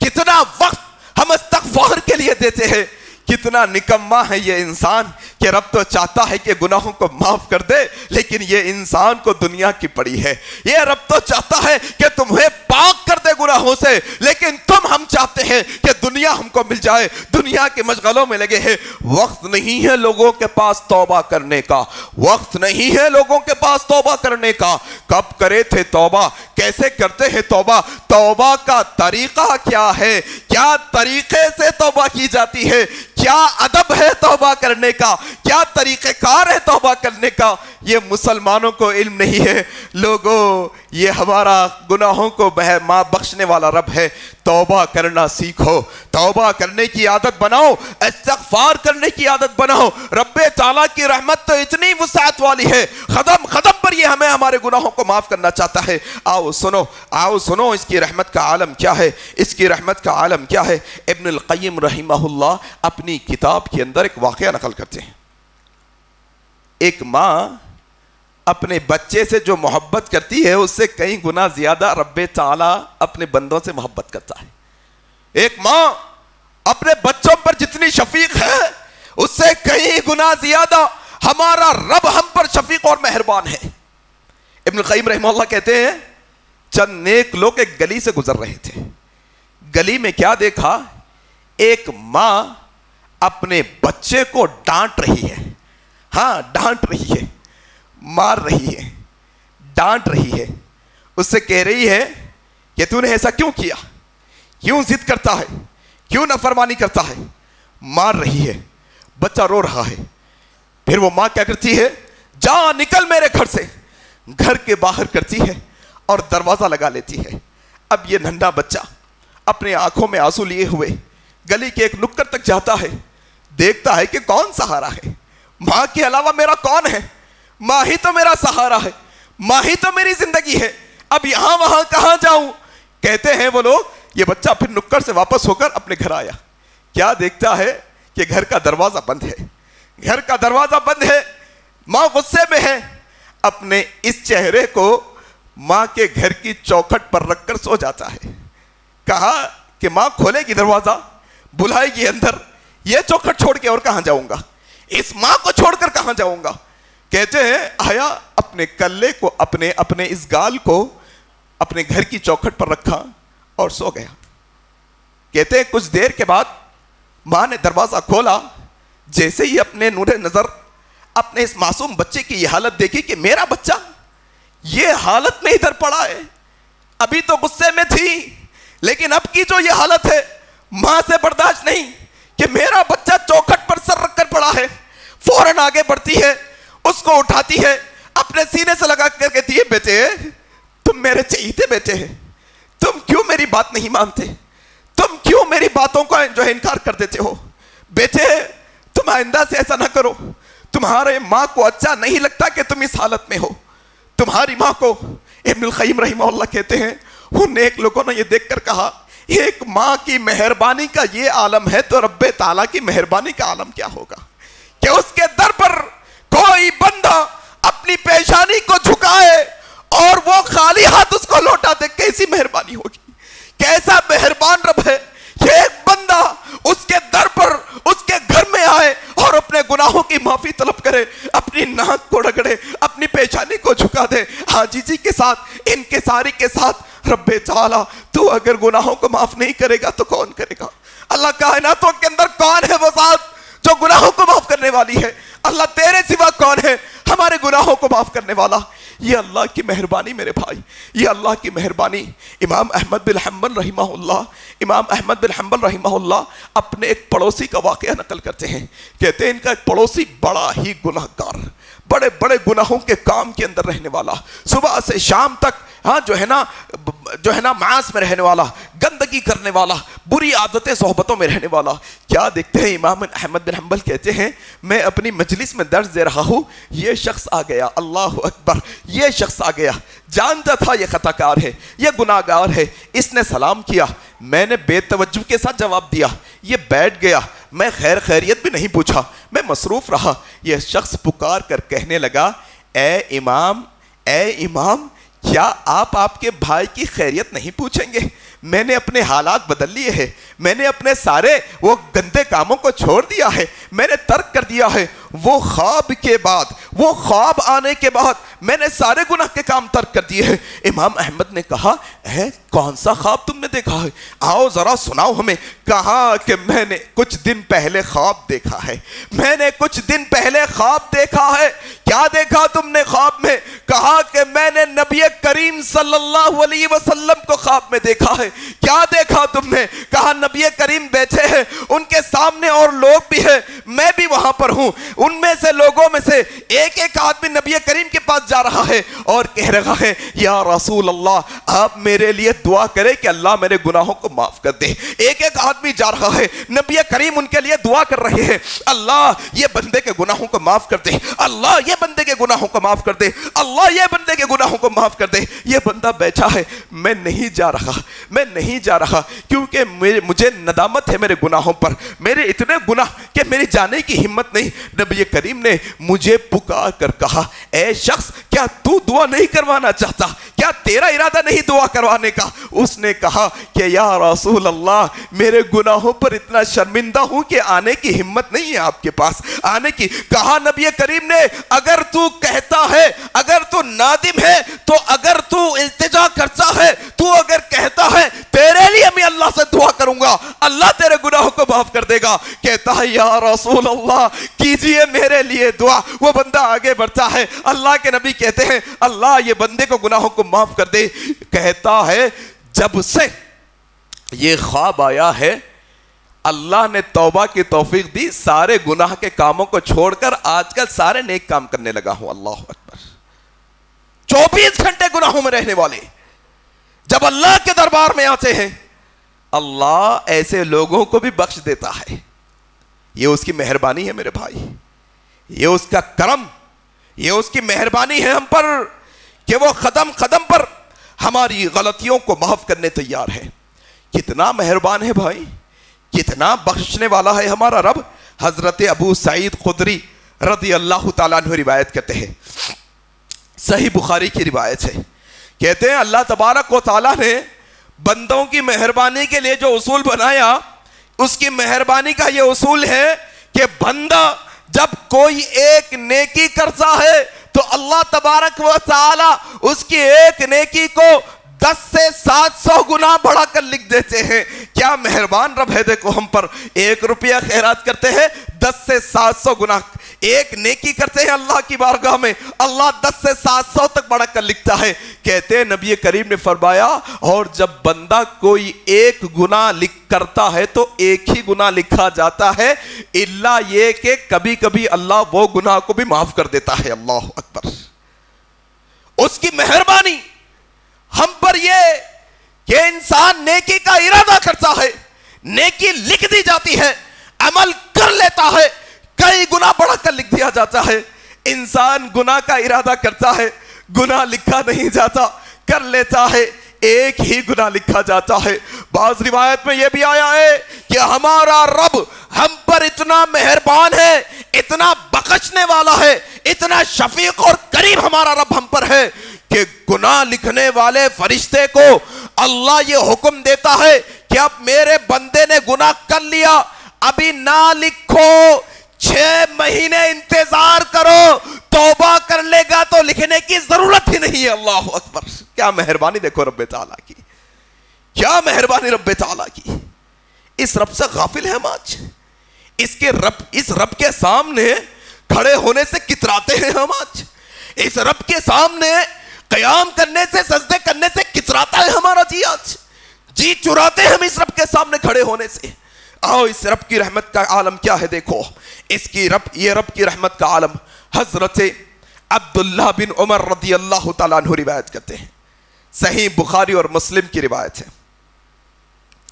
کتنا وقت ہم استغفار کے لیے دیتے ہیں. کتنا نکما ہے یہ انسان کہ رب تو چاہتا ہے کہ گناہوں کو معاف کر دے لیکن یہ انسان کو دنیا کی پڑی ہے. یہ رب تو چاہتا ہے کہ تمہیں پاک کر دے گناہوں سے لیکن ہم چاہتے ہیں کہ دنیا ہم کو مل جائے, دنیا کے مشغلوں میں لگے ہیں. وقت نہیں ہے لوگوں کے پاس توبہ کرنے کا, وقت نہیں ہے لوگوں کے پاس توبہ کرنے کا. کب کرے تھے توبہ, کیسے کرتے ہیں توبہ, توبہ کا طریقہ کیا ہے, کیا طریقے سے توبہ کی جاتی ہے, کیا ادب ہے توبہ کرنے کا, کیا طریقہ کار ہے توبہ کرنے کا, یہ مسلمانوں کو علم نہیں ہے. لوگوں یہ ہمارا گناہوں کو بخشنے والا رب ہے. توبہ کرنا سیکھو, توبہ کرنے کی عادت بناؤ, استغفار کرنے کی عادت بناؤ. رب تعالیٰ کی رحمت تو اتنی وسعت والی ہے, قدم قدم پر یہ ہمیں ہمارے گناہوں کو معاف کرنا چاہتا ہے. آؤ سنو اس کی رحمت کا عالم کیا ہے, اس کی رحمت کا عالم کیا ہے. ابن القیم رحمہ اللہ اپنی کتاب کے اندر ایک واقعہ نقل کرتے ہیں. ایک ماں اپنے بچے سے جو محبت کرتی ہے اس سے کئی گنا زیادہ رب تعالیٰ اپنے بندوں سے محبت کرتا ہے. ایک ماں اپنے بچوں پر جتنی شفیق ہے اس سے کئی گنا زیادہ ہمارا رب ہم پر شفیق اور مہربان ہے. ابن القیم رحمہ اللہ کہتے ہیں چند نیک لوگ ایک گلی سے گزر رہے تھے. گلی میں کیا دیکھا, ایک ماں اپنے بچے کو ڈانٹ رہی ہے, ڈانٹ رہی ہے, مار رہی ہے, ڈانٹ رہی ہے. اس سے کہہ رہی ہے کہ تو نے ایسا کیوں کیا, کیوں ضد کرتا ہے, کیوں نافرمانی کرتا ہے. مار رہی ہے, بچہ رو رہا ہے. پھر وہ ماں کیا کرتی ہے, جا نکل میرے گھر سے, گھر کے باہر کرتی ہے اور دروازہ لگا لیتی ہے. اب یہ ننھا بچہ اپنے آنکھوں میں آنسو لیے ہوئے گلی کے ایک نکڑ تک جاتا ہے, دیکھتا ہے کہ کون سہارا ہے, ماں کے علاوہ میرا کون ہے, ماں ہی تو میرا سہارا ہے, ماں ہی تو میری زندگی ہے, اب یہاں وہاں کہاں جاؤں. کہتے ہیں وہ لوگ, یہ بچہ پھر نکڑ سے واپس ہو کر اپنے گھر آیا. کیا دیکھتا ہے کہ گھر کا دروازہ بند ہے, گھر کا دروازہ بند ہے. ماں غصے میں ہے, اپنے اس چہرے کو ماں کے گھر کی چوکھٹ پر رکھ کر سو جاتا ہے. کہا کہ ماں کھولے گی دروازہ, بلائے گی اندر, یہ چوکھٹ چھوڑ کے اور کہاں جاؤں گا, اس ماں کو چھوڑ کر کہاں جاؤں گا. کہتے ہیں آیا اپنے کلے کو اپنے اس گال کو اپنے گھر کی چوکھٹ پر رکھا اور سو گیا. کہتے ہیں کچھ دیر کے بعد ماں نے دروازہ کھولا. جیسے ہی اپنے نور نظر اپنے اس معصوم بچے کی یہ حالت دیکھی کہ میرا بچہ یہ حالت میں ادھر پڑا ہے. ابھی تو غصے میں تھی لیکن اب کی جو یہ حالت ہے ماں سے برداشت نہیں کہ میرا بچہ چوکھٹ پر سر رکھ کر پڑا ہے. فوراً آگے بڑھتی ہے, اس کو اٹھاتی ہے, اپنے سینے سے لگا کر کہتی ہے بیٹے تم میرے چہیتے بیٹے ہیں, تم کیوں میری بات نہیں مانتے, تم کیوں میری باتوں کا جو ہے انکار کر دیتے ہو. بیٹے تم آئندہ سے ایسا نہ کرو, تمہارے ماں کو اچھا نہیں لگتا کہ تم اس حالت میں ہو. تمہاری ماں کو ابن القیم رحمہ اللہ کہتے ہیں ان نیک لوگوں نے یہ دیکھ کر کہا ایک ماں کی مہربانی کا یہ عالم ہے تو رب تعالیٰ کی مہربانی کا عالم کیا ہوگا کہ اس کے در پر کوئی بندہ اپنی پیشانی کو جھکائے اور وہ خالی ہاتھ اس کو لوٹا دے. کیسی مہربانی ہوگی, کیسا مہربان رب ہے. یہ ایک بندہ اس کے در پر اس کے گھر میں آئے اور اپنے گناہوں کی معافی طلب کرے, اپنی ناک کو رگڑے, اپنی پیشانی کو جھکا دے عاجزی کے ساتھ, انکساری کے ساتھ. رب تعالیٰ تو اگر گناہوں کو معاف نہیں کرے گا تو کون کرے گا. اللہ کائناتوں کے اندر کون ہے وہ ذات جو گناہوں کو معاف کرنے والی ہے. اللہ تیرے سوا کون ہے ہمارے گناہوں کو معاف کرنے والا. یہ اللہ کی مہربانی میرے بھائی, یہ اللہ کی مہربانی. امام احمد بن حنبل رحمہ اللہ اپنے ایک پڑوسی کا واقعہ نقل کرتے ہیں. کہتے ہیں ان کا ایک پڑوسی بڑا ہی گناہگار, بڑے بڑے گناہوں کے کام کے اندر رہنے والا, صبح سے شام تک جو ہے نا معاص میں رہنے والا, گندگی کرنے والا, بری عادتیں صحبتوں میں رہنے والا. کیا دیکھتے ہیں امام احمد بن حنبل کہتے ہیں میں اپنی مجلس میں درس دے رہا ہوں, یہ شخص آ گیا, اللہ اکبر, یہ شخص آ گیا. جانتا تھا یہ خطا کار ہے, یہ گناہ گار ہے. اس نے سلام کیا, میں نے بے توجہ کے ساتھ جواب دیا, یہ بیٹھ گیا, میں خیر خیریت بھی نہیں پوچھا, میں مصروف رہا. یہ شخص پکار کر کہنے لگا اے امام کیا آپ کے بھائی کی خیریت نہیں پوچھیں گے؟ میں نے اپنے حالات بدل لیے ہیں, میں نے اپنے سارے وہ گندے کاموں کو چھوڑ دیا ہے, میں نے ترک کر دیا ہے. وہ خواب آنے کے بعد میں نے سارے گناہ کے کام ترک کر دیے ہیں. امام احمد نے کہا کون سا خواب تم نے دیکھا ہے, آؤ ذرا سناؤ ہمیں. کہا کہ میں نے کچھ دن پہلے خواب دیکھا ہے, میں نے کچھ دن پہلے خواب دیکھا ہے. کیا دیکھا تم نے خواب میں؟ کہا کہ میں نے نبی کریم صلی اللہ علیہ وسلم کو خواب میں دیکھا ہے. کیا دیکھا تم نے؟ کہا نبی کریم بیٹھے ہیں, ان کے سامنے اور لوگ بھی ہیں, میں بھی وہاں پر ہوں. ان میں سے لوگوں میں سے ایک ایک آدمی نبی کریم کے پاس جا رہا ہے اور کہہ رہا ہے یا رسول اللہ آپ میرے لیے دعا کریں کہ اللہ میرے گناہوں کو معاف کر دے. ایک ایک آدمی جا رہا ہے, نبی کریم ان کے لیے دعا کر رہے ہیں اللہ یہ بندے کے گناہوں کو معاف کر دے, اللہ یہ بندے کے گناہوں کو معاف کر دے, اللہ یہ بندے کے گناہوں کو معاف کر دے. یہ بندہ بیٹھا ہے, میں نہیں جا رہا کیونکہ مجھے ندامت ہے میرے گناہوں پر, میرے اتنے گناہ کہ میری جانے کی ہمت نہیں. نبی کریم نے مجھے پکار کر کہا اے شخص کیا تو دعا نہیں کروانا چاہتا, کیا تیرا ارادہ نہیں دعا کروانے کا؟ اس نے کہا کہ یا رسول اللہ میرے گناہوں پر اتنا شرمندہ ہوں کہ آنے کی ہمت نہیں ہے آپ کے پاس آنے کی. کہا نبی کریم نے اگر تو کہتا ہے, اگر تو نادم ہے, تو اگر تو التجا کرتا ہے, تو اگر کہتا ہے تیرے لیے میں اللہ سے دعا کروں گا, اللہ تیرے گناہوں کو معاف کر دے گا. کہتا ہے یا رسول اللہ کیجئے میرے لیے دعا. وہ بندہ آگے بڑھتا ہے, اللہ کے نبی کہتے ہیں اللہ یہ بندے کو گناہوں کو معاف کر دے. کہتا ہے جب سے یہ خواب آیا ہے اللہ نے توبہ کی توفیق دی, سارے گناہ کے کاموں کو چھوڑ کر آج کل سارے نیک کام کرنے لگا ہوں. اللہ اکبر, 24 گھنٹے گناہوں میں رہنے والے جب اللہ کے دربار میں آتے ہیں اللہ ایسے لوگوں کو بھی بخش دیتا ہے. یہ اس کی مہربانی ہے میرے بھائی, یہ اس کا کرم, یہ اس کی مہربانی ہے ہم پر کہ وہ قدم قدم پر ہماری غلطیوں کو معاف کرنے تیار ہے. کتنا مہربان ہے بھائی, کتنا بخشنے والا ہے ہمارا رب. حضرت ابو سعید خدری رضی اللہ تعالیٰ عنہ روایت کرتے ہیں, صحیح بخاری کی روایت ہے, کہتے ہیں اللہ تبارک و تعالیٰ نے بندوں کی مہربانی کے لیے جو اصول بنایا, اس کی مہربانی کا یہ اصول ہے کہ بندہ جب کوئی ایک نیکی کرتا ہے تو اللہ تبارک و تعالی اس کی ایک نیکی کو 10 سے 700 گنا بڑھا کر لکھ دیتے ہیں. کیا مہربان رب ہے. دیکھو ہم پر 1 روپیہ خیرات کرتے ہیں 10 سے 700 گنا. ایک نیکی کرتے ہیں اللہ کی بارگاہ میں, اللہ 10 سے 700 تک بڑھا کر لکھتا ہے. کہتے ہیں نبی کریم نے فرمایا اور جب بندہ کوئی ایک گناہ کرتا ہے تو ایک ہی گناہ لکھا جاتا ہے, الا یہ کہ کبھی کبھی اللہ وہ گناہ کو بھی معاف کر دیتا ہے. اللہ اکبر. اس کی مہربانی ہم پر یہ کہ انسان نیکی کا ارادہ کرتا ہے, نیکی لکھ دی جاتی ہے, عمل کر لیتا ہے, کئی گناہ بڑھا کر لکھ دیا جاتا ہے. انسان گناہ کا ارادہ کرتا ہے, گناہ لکھا نہیں جاتا, کر لیتا ہے, ایک ہی گناہ لکھا جاتا ہے. بعض روایت میں یہ بھی آیا ہے کہ ہمارا رب ہم پر اتنا مہربان ہے, اتنا بخشنے والا ہے, اتنا شفیق اور کریم ہمارا رب ہم پر ہے کہ گناہ لکھنے والے فرشتے کو اللہ یہ حکم دیتا ہے کہ اب میرے بندے نے گناہ کر لیا, ابھی نہ لکھو, 6 مہینے انتظار کرو, توبہ کر لے گا تو لکھنے کی ضرورت ہی نہیں ہے. اللہ اکبر. کیا مہربانی دیکھو رب تعالیٰ کی, کیا مہربانی رب تعالیٰ کی. اس رب سے غافل ہیں ہم آج. اس رب کے سامنے کھڑے ہونے سے کتراتے ہیں ہم آج. اس رب کے سامنے قیام کرنے سے, سجدے کرنے سے کتراتا ہے ہمارا جی آج. جی چراتے ہیں ہم اس رب کے سامنے کھڑے ہونے سے. آؤ اس رب کی رحمت کا عالم کیا ہے دیکھو. یہ رب کی رحمت کا عالم حضرت عبداللہ بن عمر رضی اللہ تعالیٰ عنہ روایت کرتے ہیں. صحیح بخاری اور مسلم کی روایت ہے.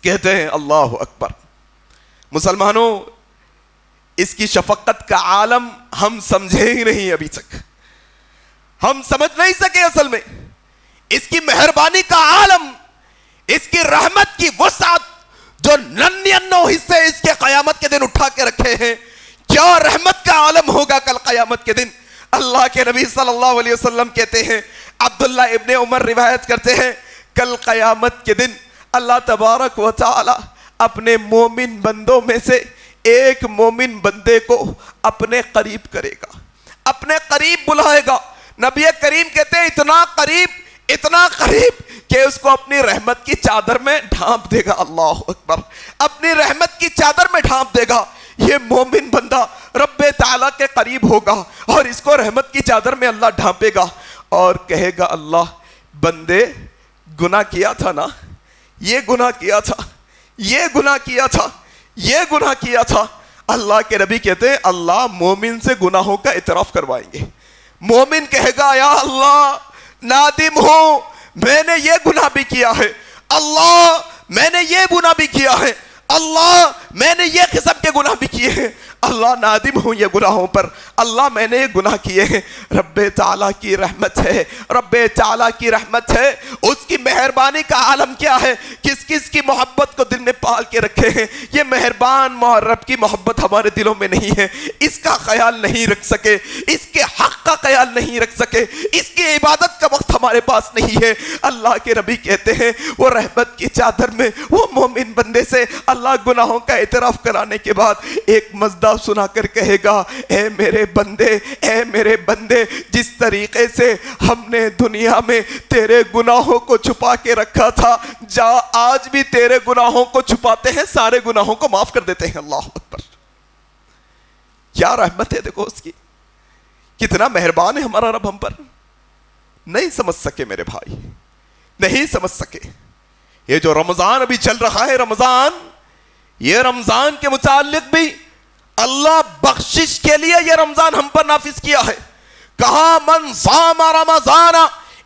کہتے ہیں اللہ اکبر. مسلمانوں, اس کی شفقت کا عالم ہم سمجھے ہی نہیں ابھی تک, ہم سمجھ نہیں سکے اصل میں. اس کی مہربانی کا عالم, اس کی رحمت کی وسعت جو 99 حصے اس کے قیامت کے دن اٹھا کے رکھے ہیں, کیا رحمت کا عالم ہوگا کل قیامت کے دن. اللہ کے نبی صلی اللہ علیہ وسلم کہتے ہیں, عبداللہ ابن عمر روایت کرتے ہیں, کل قیامت کے دن اللہ تبارک و تعالی اپنے مومن بندوں میں سے ایک مومن بندے کو اپنے قریب کرے گا, اپنے قریب بلائے گا. نبی کریم کہتے ہیں اتنا قریب کہ اس کو اپنی رحمت کی چادر میں ڈھانپ دے گا. اللہ اکبر. اپنی رحمت کی چادر میں ڈھانپ دے گا. یہ مومن بندہ رب تعالیٰ کے قریب ہوگا اور اس کو رحمت کی چادر میں اللہ ڈھانپے گا اور کہے گا, اللہ بندے گناہ کیا تھا نا, یہ گناہ کیا تھا, یہ گناہ کیا تھا, یہ گناہ کیا تھا. اللہ کے نبی کہتے ہیں اللہ مومن سے گناہوں کا اعتراف کروائیں گے. مومن کہے گا یا اللہ نادم ہوں, میں نے یہ گناہ بھی کیا ہے, اللہ میں نے یہ گناہ بھی کیا ہے, اللہ میں نے یہ قسم کے گناہ بھی کیے ہیں, اللہ نادم ہوں یہ گناہوں پر, اللہ میں نے یہ گناہ کیے ہیں. رب تعالیٰ کی رحمت ہے, رب تعالیٰ کی رحمت ہے. اس کی مہربانی کا عالم کیا ہے, کس کس کی محبت کو دل میں پال کے رکھے ہیں. یہ مہربان رب کی محبت ہمارے دلوں میں نہیں ہے, اس کا خیال نہیں رکھ سکے, اس کے حق کا خیال نہیں رکھ سکے, اس کی عبادت کا وقت ہمارے پاس نہیں ہے. اللہ کے نبی کہتے ہیں وہ رحمت کی چادر میں وہ مومن بندے سے اللہ گناہوں کا اعتراف کرانے کے بعد ایک مزدہ سنا کر کہے گا, اے میرے بندے, اے میرے بندے, جس طریقے سے ہم نے دنیا میں تیرے گناہوں کو چھپا کے رکھا تھا, جا آج بھی تیرے گناہوں کو چھپاتے ہیں, سارے گناہوں کو معاف کر دیتے ہیں. اللہ اکبر. کیا رحمت ہے دیکھو اس کی, کتنا مہربان ہے ہمارا رب ہم پر. نہیں سمجھ سکے میرے بھائی, نہیں سمجھ سکے. یہ جو رمضان ابھی چل رہا ہے, یہ رمضان کے متعلق بھی اللہ بخشش کے لیے یہ رمضان ہم پر نافذ کیا ہے. کہا من صام رمضان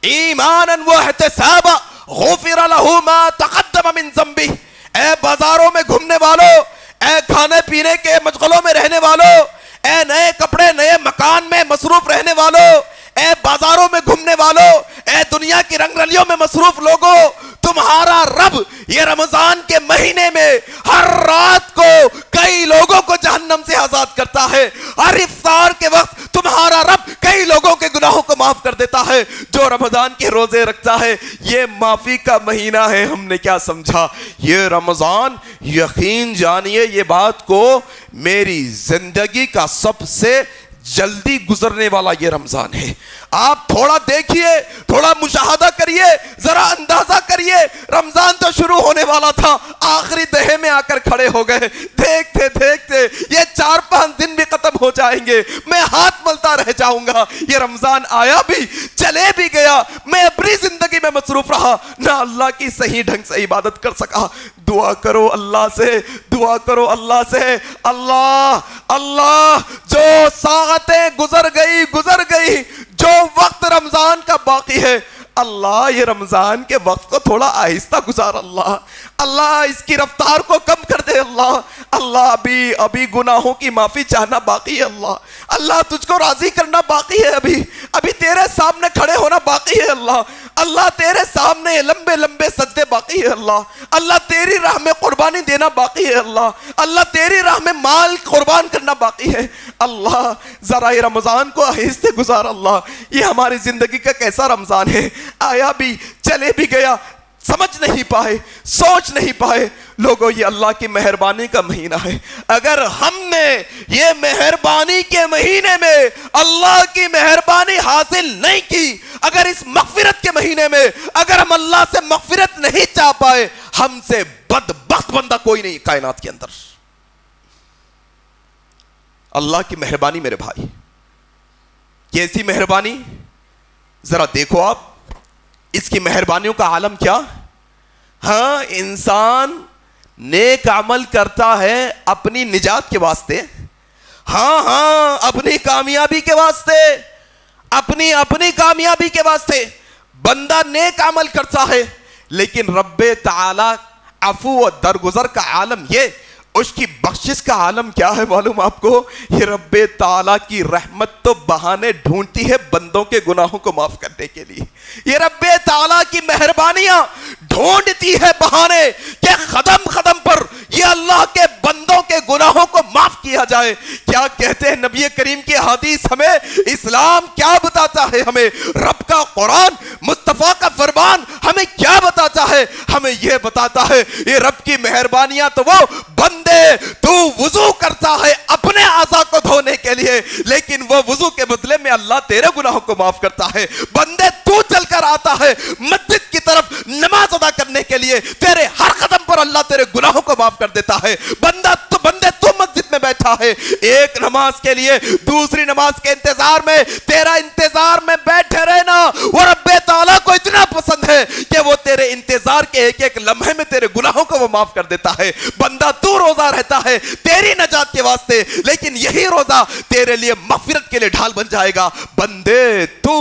ایمانا واحتسابا غفر له ما تقدم من ذنبه. اے بازاروں میں گھومنے والوں, اے کھانے پینے کے مشغلوں میں رہنے والوں, اے نئے کپڑے نئے مکان میں مصروف رہنے والوں, اے بازاروں میں گھومنے والوں, اے دنیا کی رنگ رلیوں میں مصروف لوگوں, تمہارا رب یہ رمضان کے مہینے میں ہر رات کو کئی لوگوں کو جہنم سے آزاد کرتا ہے. ہر افطار کے وقت تمہارا رب کئی لوگوں کے گناہوں کو معاف کر دیتا ہے. جو رمضان کے روزے رکھتا ہے یہ معافی کا مہینہ ہے. ہم نے کیا سمجھا, یہ رمضان یقین جانیے یہ بات کو میری زندگی کا سب سے جلدی گزرنے والا یہ رمضان ہے. آپ تھوڑا دیکھیے, تھوڑا مشاہدہ کریے, ذرا اندازہ کریے. رمضان تو شروع ہونے والا تھا, آخری دہے میں آ کر کھڑے ہو گئے. دیکھتے دیکھتے یہ 4-5 دن بھی ختم ہو جائیں گے, میں ہاتھ ملتا رہ جاؤں گا. یہ رمضان آیا بھی, چلے بھی گیا. میں اپنی زندگی میں مصروف رہا, نہ اللہ کی صحیح ڈھنگ سے عبادت کر سکا. دعا کرو اللہ سے, دعا کرو اللہ سے, اللہ اللہ جو ساعتیں گزر گئی, جو وقت رمضان کا باقی ہے, اللہ یہ رمضان کے وقت کو تھوڑا آہستہ گزار. اللہ اللہ اس کی رفتار کو کم کر دے. اللہ اللہ ابھی گناہوں کی معافی چاہنا باقی ہے. اللہ اللہ تجھ کو راضی کرنا باقی ہے. ابھی تیرے سامنے کھڑے ہونا باقی ہے. اللہ اللہ تیرے سامنے لمبے لمبے سجدے باقی ہے. اللہ اللہ تیری راہ میں قربانی دینا باقی ہے. اللہ اللہ تیری راہ میں مال قربان کرنا باقی ہے. اللہ ذرا یہ رمضان کو آہستہ گزار. اللہ یہ ہماری زندگی کا کیسا رمضان ہے, آیا بھی چلے بھی گیا, سمجھ نہیں پائے, سوچ نہیں پائے. لوگوں یہ اللہ کی مہربانی کا مہینہ ہے. اگر ہم نے یہ مہربانی کے مہینے میں اللہ کی مہربانی حاصل نہیں کی, اگر اس مغفرت کے مہینے میں اگر ہم اللہ سے مغفرت نہیں چاہ پائے, ہم سے بدبخت بندہ کوئی نہیں کائنات کے اندر. اللہ کی مہربانی میرے بھائی, کیسی مہربانی, ذرا دیکھو آپ اس کی مہربانیوں کا عالم کیا. ہاں انسان نیک عمل کرتا ہے اپنی نجات کے واسطے, ہاں اپنی کامیابی کے واسطے, اپنی کامیابی کے واسطے بندہ نیک عمل کرتا ہے. لیکن رب تعالی عفو و درگزر کا عالم یہ, اس کی بخشش کا عالم کیا ہے معلوم آپ کو. یہ رب تعالیٰ کی رحمت تو بہانے ڈھونڈتی ہے بندوں کے گناہوں کو معاف کرنے کے لیے. یہ رب تعالیٰ کی مہربانیاں ڈھونڈتی ہے بہانے کہ قدم قدم پر یہ اللہ کے بندوں کے گناہوں کو معاف کیا جائے. کیا کہتے ہیں نبی کریم کی حدیث, ہمیں اسلام کیا بتاتا ہے, ہمیں رب کا قرآن مصطفیٰ کا فرمان ہمیں کیا بتاتا ہے. ہمیں یہ بتاتا ہے یہ رب کی مہربانیاں تو وہ بندے, تو وضو کرتا ہے اپنے اعضاء کو دھونے کے لیے, لیکن وہ وضو کے بدلے میں اللہ تیرے گناہوں کو معاف کرتا ہے. بندے تو چل کر آتا ہے مسجد کی طرف نماز ادا کرنے کے لیے, تیرے ہر قدم پر اللہ تیرے گناہوں کو معاف کر دیتا ہے. بندے تو مسجد میں بیٹھا ہے ایک نماز کے لیے, دوسری نماز کے انتظار میں, تیرا انتظار میں بیٹھے رہنا وہ رب تعالیٰ کو اتنا پسند ہے کہ وہ تیرے انتظار کے ایک ایک لمحے میں تیرے گناہوں کو وہ معاف کر دیتا ہے. بندہ تو روزہ رہتا ہے تیری نجات کے واسطے, لیکن یہی روزہ تیرے لیے مغفرت کے لیے ڈھال بن جائے گا. بندے تو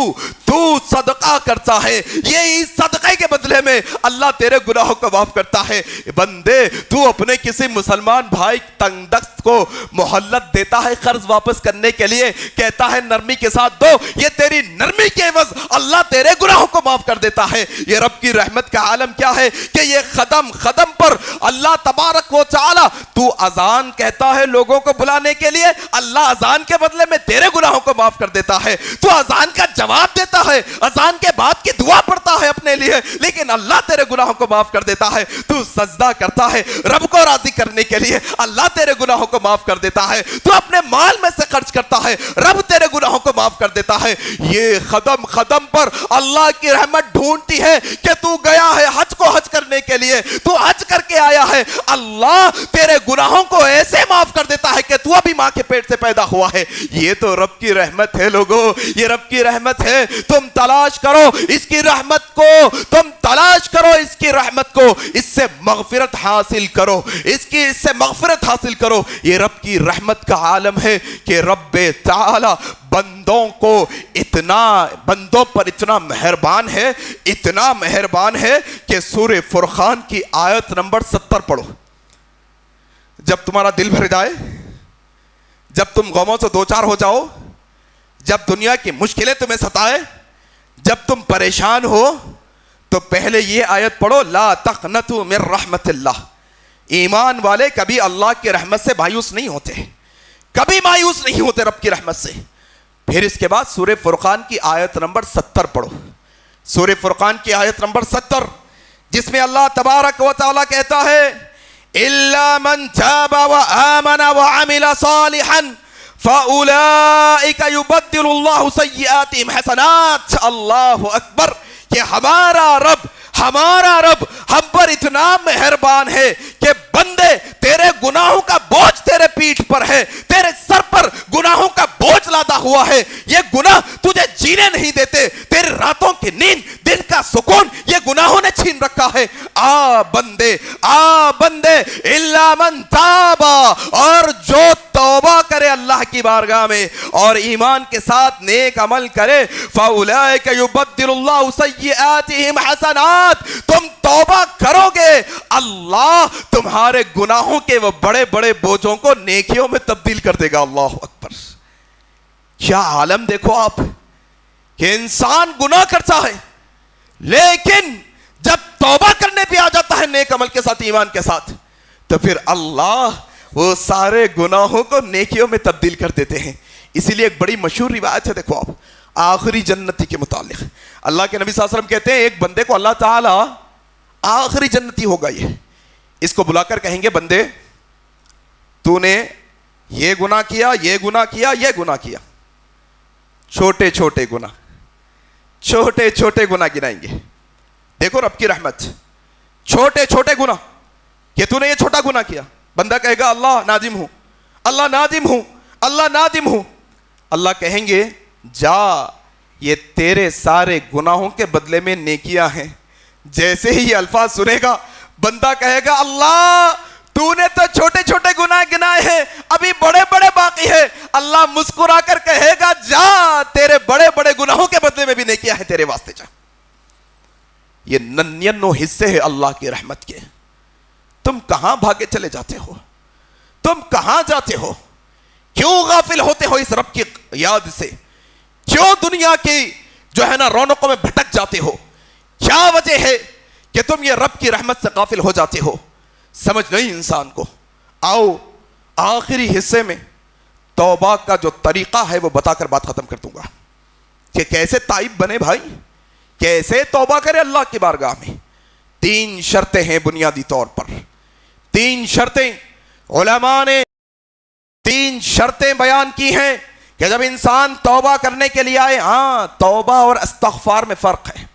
صدقہ کرتا ہے, یہی صدقے کے بدلے میں اللہ تیرے گناہوں کو معاف کرتا ہے. بندے تو اپنے کسی مسلمان بھائی تنگ دست کو مہلت دیتا ہے قرض واپس کرنے کے لیے, کہتا ہے نرمی کے ساتھ دو, یہ تیری نرمی کے عوض اللہ تیرے گناہوں کو معاف کر دیتا ہے. یہ رب کی رحمت کا عالم کیا ہے کہ یہ قدم قدم پر اللہ تبارک و تعالی, تو اذان کہتا ہے لوگوں کو بلانے کے لیے, اللہ اذان کے بدلے میں تیرے گناہوں کو معاف کر دیتا ہے. تو اذان کا جواب دیتا ہے, اذان کے بعد کی دعا پڑھتا ہے اپنے لیے, لیکن اللہ تیرے گناہوں کو معاف کر دیتا ہے. تو سجدہ کرتا ہے رب کو راضی کرنے کے لیے, اللہ تیرے گناہوں کو معاف کر دیتا ہے. تو اپنے مال میں سے خرچ کرتا ہے, رب تیرے گناہوں کو معاف کر دیتا ہے. یہ قدم قدم پر اللہ کی رحمت ڈھونڈتی ہے کہ تو گیا ہے حج کو حج کرنے کے لیے, تو حج کر کے آیا ہے, اللہ تیرے گناہوں کو ایسے معاف کر دیتا ہے کہ تو ابھی ماں کے پیٹ سے پیدا ہوا ہے. یہ تو رب کی رحمت ہے لوگوں, یہ رب کی رحمت ہے. تم تلاش کرو اس کی رحمت کو, تم تلاش کرو اس کی رحمت کو, اس سے مغفرت حاصل کرو, اس سے مغفرت حاصل کرو. یہ رب کی رحمت کا عالم ہے کہ رب تعالی بندوں پر اتنا مہربان ہے, اتنا مہربان ہے کہ سورہ فرقان کی آیت نمبر 70 پڑھو. جب تمہارا دل بھر جائے, جب تم غموں سے دوچار ہو جاؤ, جب دنیا کی مشکلیں تمہیں ستائے, جب تم پریشان ہو, تو پہلے یہ آیت پڑھو, لا تقنطوا من رحمت اللہ. ایمان والے کبھی اللہ کی رحمت سے مایوس نہیں ہوتے, کبھی مایوس نہیں ہوتے رب کی رحمت سے. پھر اس کے بعد سورہ فرقان کی آیت نمبر 70 پڑھو. سورہ فرقان کی آیت نمبر 70 جس میں اللہ تبارک و تعالیٰ کہتا ہے إلا من تاب وآمن وعمل صالحا فأولئك يبدل الله سيئاتهم حسنات. اللہ اکبر. کہ ہمارا رب ہم پر اتنا مہربان ہے کہ بندے تیرے گناہوں کا بوجھ تیرے پیٹھ پر ہے, تیرے سر پر گناہوں کا بوجھ لادا ہوا ہے. یہ گناہ تجھے جینے نہیں دیتے, تیری راتوں کی نیند, دن کا سکون یہ گناہوں نے چھین رکھا ہے. آ بندے الا من تابا, اور جو توبہ کرے اللہ کی بارگاہ میں اور ایمان کے ساتھ نیک عمل کرے, فاولئک یبدل اللہ سیئاتہم حسنات. تم توبہ کرو گے, اللہ تمہارے گناہوں کے وہ بڑے بڑے بوجھوں کو نیکیوں میں تبدیل کر دے گا. اللہ اکبر. کیا عالم دیکھو آپ کہ انسان گناہ کرتا ہے لیکن جب توبہ کرنے پہ آ جاتا ہے نیک عمل کے ساتھ, ایمان کے ساتھ, تو پھر اللہ وہ سارے گناہوں کو نیکیوں میں تبدیل کر دیتے ہیں. اسی لیے ایک بڑی مشہور روایت ہے, دیکھو آپ, آخری جنتی کے متعلق. اللہ کے نبی صلی اللہ علیہ وسلم کہتے ہیں ایک بندے کو اللہ تعالیٰ آخری جنتی ہوگا, یہ اس کو بلا کر کہیں گے بندے تو نے یہ گناہ کیا, یہ گناہ کیا, یہ گناہ کیا, چھوٹے چھوٹے گناہ گنائیں گے. دیکھو رب کی رحمت, چھوٹے چھوٹے گناہ کہ تو نے یہ چھوٹا گناہ کیا. بندہ کہے گا اللہ نادم ہوں, اللہ نادم ہوں, اللہ نادم ہوں. اللہ کہیں گے جا, یہ تیرے سارے گناہوں کے بدلے میں نیکیاں ہیں. جیسے ہی یہ الفاظ سنے گا بندہ کہے گا اللہ تو نے تو چھوٹے چھوٹے گناہ گنائے ہیں, ابھی بڑے بڑے باقی ہیں. اللہ مسکرا کر کہے گا جا, تیرے بڑے بڑے گناہوں کے بدلے میں بھی نیکیاں ہیں تیرے واسطے, جا. یہ 99 حصے ہیں اللہ کی رحمت کے. تم کہاں بھاگے چلے جاتے ہو, تم کہاں جاتے ہو, کیوں غافل ہوتے ہو اس رب کی یاد سے, کیوں دنیا کی جو ہے نا رونقوں میں بھٹک جاتے ہو, کیا وجہ ہے کہ تم یہ رب کی رحمت سے غافل ہو جاتے ہو؟ سمجھ نہیں انسان کو. آؤ آخری حصے میں توبہ کا جو طریقہ ہے وہ بتا کر بات ختم کر دوں گا کہ کیسے تائب بنے بھائی, کیسے توبہ کرے اللہ کی بارگاہ میں. 3 شرطیں ہیں بنیادی طور پر, 3 شرطیں علماء نے 3 شرطیں بیان کی ہیں کہ جب انسان توبہ کرنے کے لیے آئے. ہاں, توبہ اور استغفار میں فرق ہے,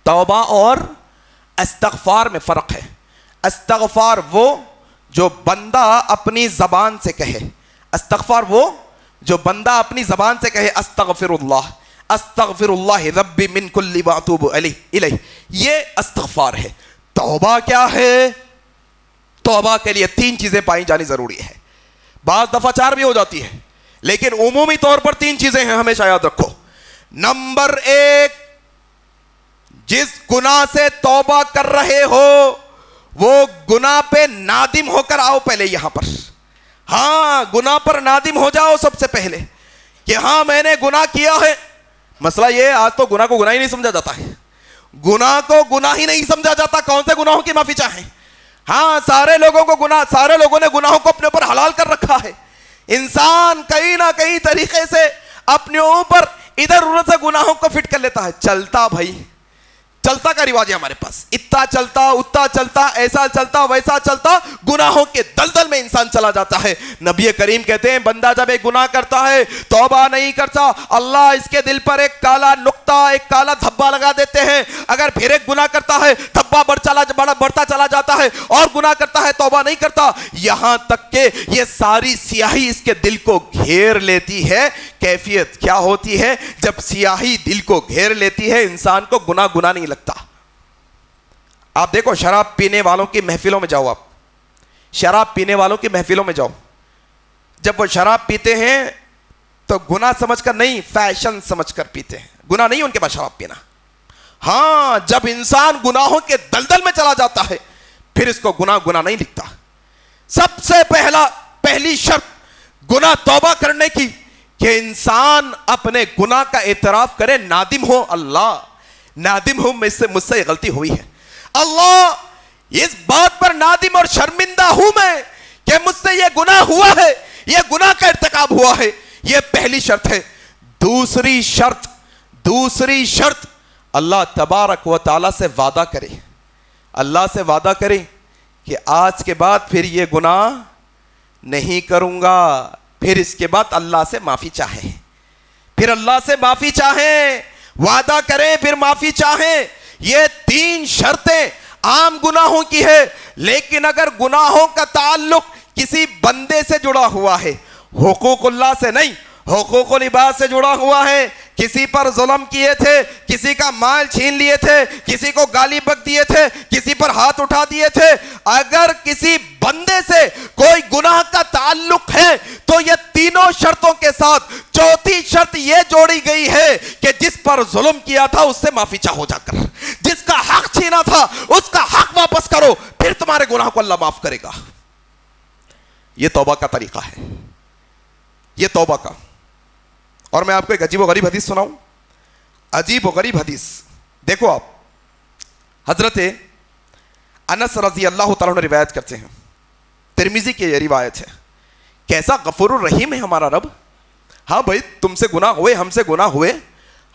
توبہ اور استغفار میں فرق ہے. استغفار وہ جو بندہ اپنی زبان سے کہے, استغفار وہ جو بندہ اپنی زبان سے کہے استغفر اللہ ربی من کل ما اتوب الیہ, یہ استغفار ہے. توبہ کیا ہے؟ توبہ کے لیے 3 چیزیں پائی جانی ضروری ہے. بعض دفعہ 4 بھی ہو جاتی ہے لیکن عمومی طور پر 3 چیزیں ہیں, ہمیشہ یاد رکھو. نمبر 1, جس گناہ سے توبہ کر رہے ہو وہ گناہ پہ نادم ہو کر آؤ پہلے یہاں پر. ہاں, گناہ پر نادم ہو جاؤ سب سے پہلے کہ ہاں میں نے گناہ کیا ہے. مسئلہ یہ آج تو گناہ کو گناہ ہی نہیں سمجھا جاتا ہے, گناہ کو گناہ ہی نہیں سمجھا جاتا. کون سے گناہوں کی معافی چاہیں؟ ہاں, سارے لوگوں نے گناہوں کو اپنے اوپر حلال کر رکھا ہے. انسان کہیں نہ کہیں طریقے سے اپنے اوپر ادھر ادھر سے گناہوں کو فٹ کر لیتا ہے. چلتا بھائی, چلتا کا رواج ہے ہمارے پاس, اتنا چلتا اتنا چلتا, ایسا چلتا ویسا چلتا, گناہوں کے دلدل میں انسان چلا جاتا ہے. نبی کریم کہتے ہیں بندہ جب ایک گناہ کرتا ہے توبہ نہیں کرتا, اللہ اس کے دل پر ایک کالا نقطہ, ایک کالا دھبا لگا دیتے ہیں. اگر پھر ایک گناہ کرتا ہے دھبا بڑھتا چلا جاتا ہے, اور گناہ کرتا ہے توبہ نہیں کرتا, یہاں تک کہ یہ ساری سیاہی اس کے دل کو گھیر لیتی ہے. کیفیت کیا ہوتی ہے جب سیاہی دل کو گھیر لیتی ہے, انسان کو گناہ نہیں لگتا. آپ دیکھو شراب پینے والوں کی محفلوں میں جاؤ, آپ شراب پینے والوں کی محفلوں میں جاؤ, جب وہ شراب پیتے ہیں تو گناہ سمجھ کر نہیں, فیشن سمجھ کر پیتے ہیں. گناہ نہیں ان کے پاس شراب پینا. ہاں, جب انسان گناہوں کے دلدل میں چلا جاتا ہے پھر اس کو گناہ نہیں لکھتا. سب سے پہلی شرط گناہ توبہ کرنے کی کہ انسان اپنے گناہ کا اعتراف کرے, نادم ہو, اللہ نادم ہوں مجھ سے یہ غلطی ہوئی ہے, اللہ اس بات پر نادم اور شرمندہ ہوں میں کہ مجھ سے یہ گناہ ہوا ہے, یہ گناہ کا ارتکاب ہوا ہے. یہ پہلی شرط ہے. دوسری شرط اللہ تبارک و تعالیٰ سے وعدہ کرے, اللہ سے وعدہ کرے کہ آج کے بعد پھر یہ گناہ نہیں کروں گا، پھر اس کے بعد اللہ سے معافی چاہیں، پھر اللہ سے معافی چاہیں، وعدہ کریں پھر معافی چاہیں. یہ 3 شرطیں عام گناہوں کی ہے. لیکن اگر گناہوں کا تعلق کسی بندے سے جڑا ہوا ہے، حقوق اللہ سے نہیں، حقوق العباد سے جڑا ہوا ہے، کسی پر ظلم کیے تھے، کسی کا مال چھین لیے تھے، کسی کو گالی بک دیے تھے، کسی پر ہاتھ اٹھا دیے تھے، اگر کسی بندے سے کوئی گناہ کا تعلق ہے تو یہ تینوں شرطوں کے ساتھ چوتھی شرط یہ جوڑی گئی ہے کہ جس پر ظلم کیا تھا اس سے معافی چاہو جا کر، جس کا حق چھینا تھا اس کا حق واپس کرو، پھر تمہارے گناہ کو اللہ معاف کرے گا. یہ توبہ کا طریقہ ہے، یہ توبہ کا. اور میں آپ کو ایک عجیب و غریب حدیث سناؤں، عجیب و غریب حدیث. دیکھو آپ، حضرت انس رضی اللہ تعالیٰ عنہ روایت کرتے ہیں، ترمذی کی یہ روایت ہے. کیسا غفور الرحیم ہے ہمارا رب. ہاں بھائی، تم سے گناہ ہوئے، ہم سے گناہ ہوئے،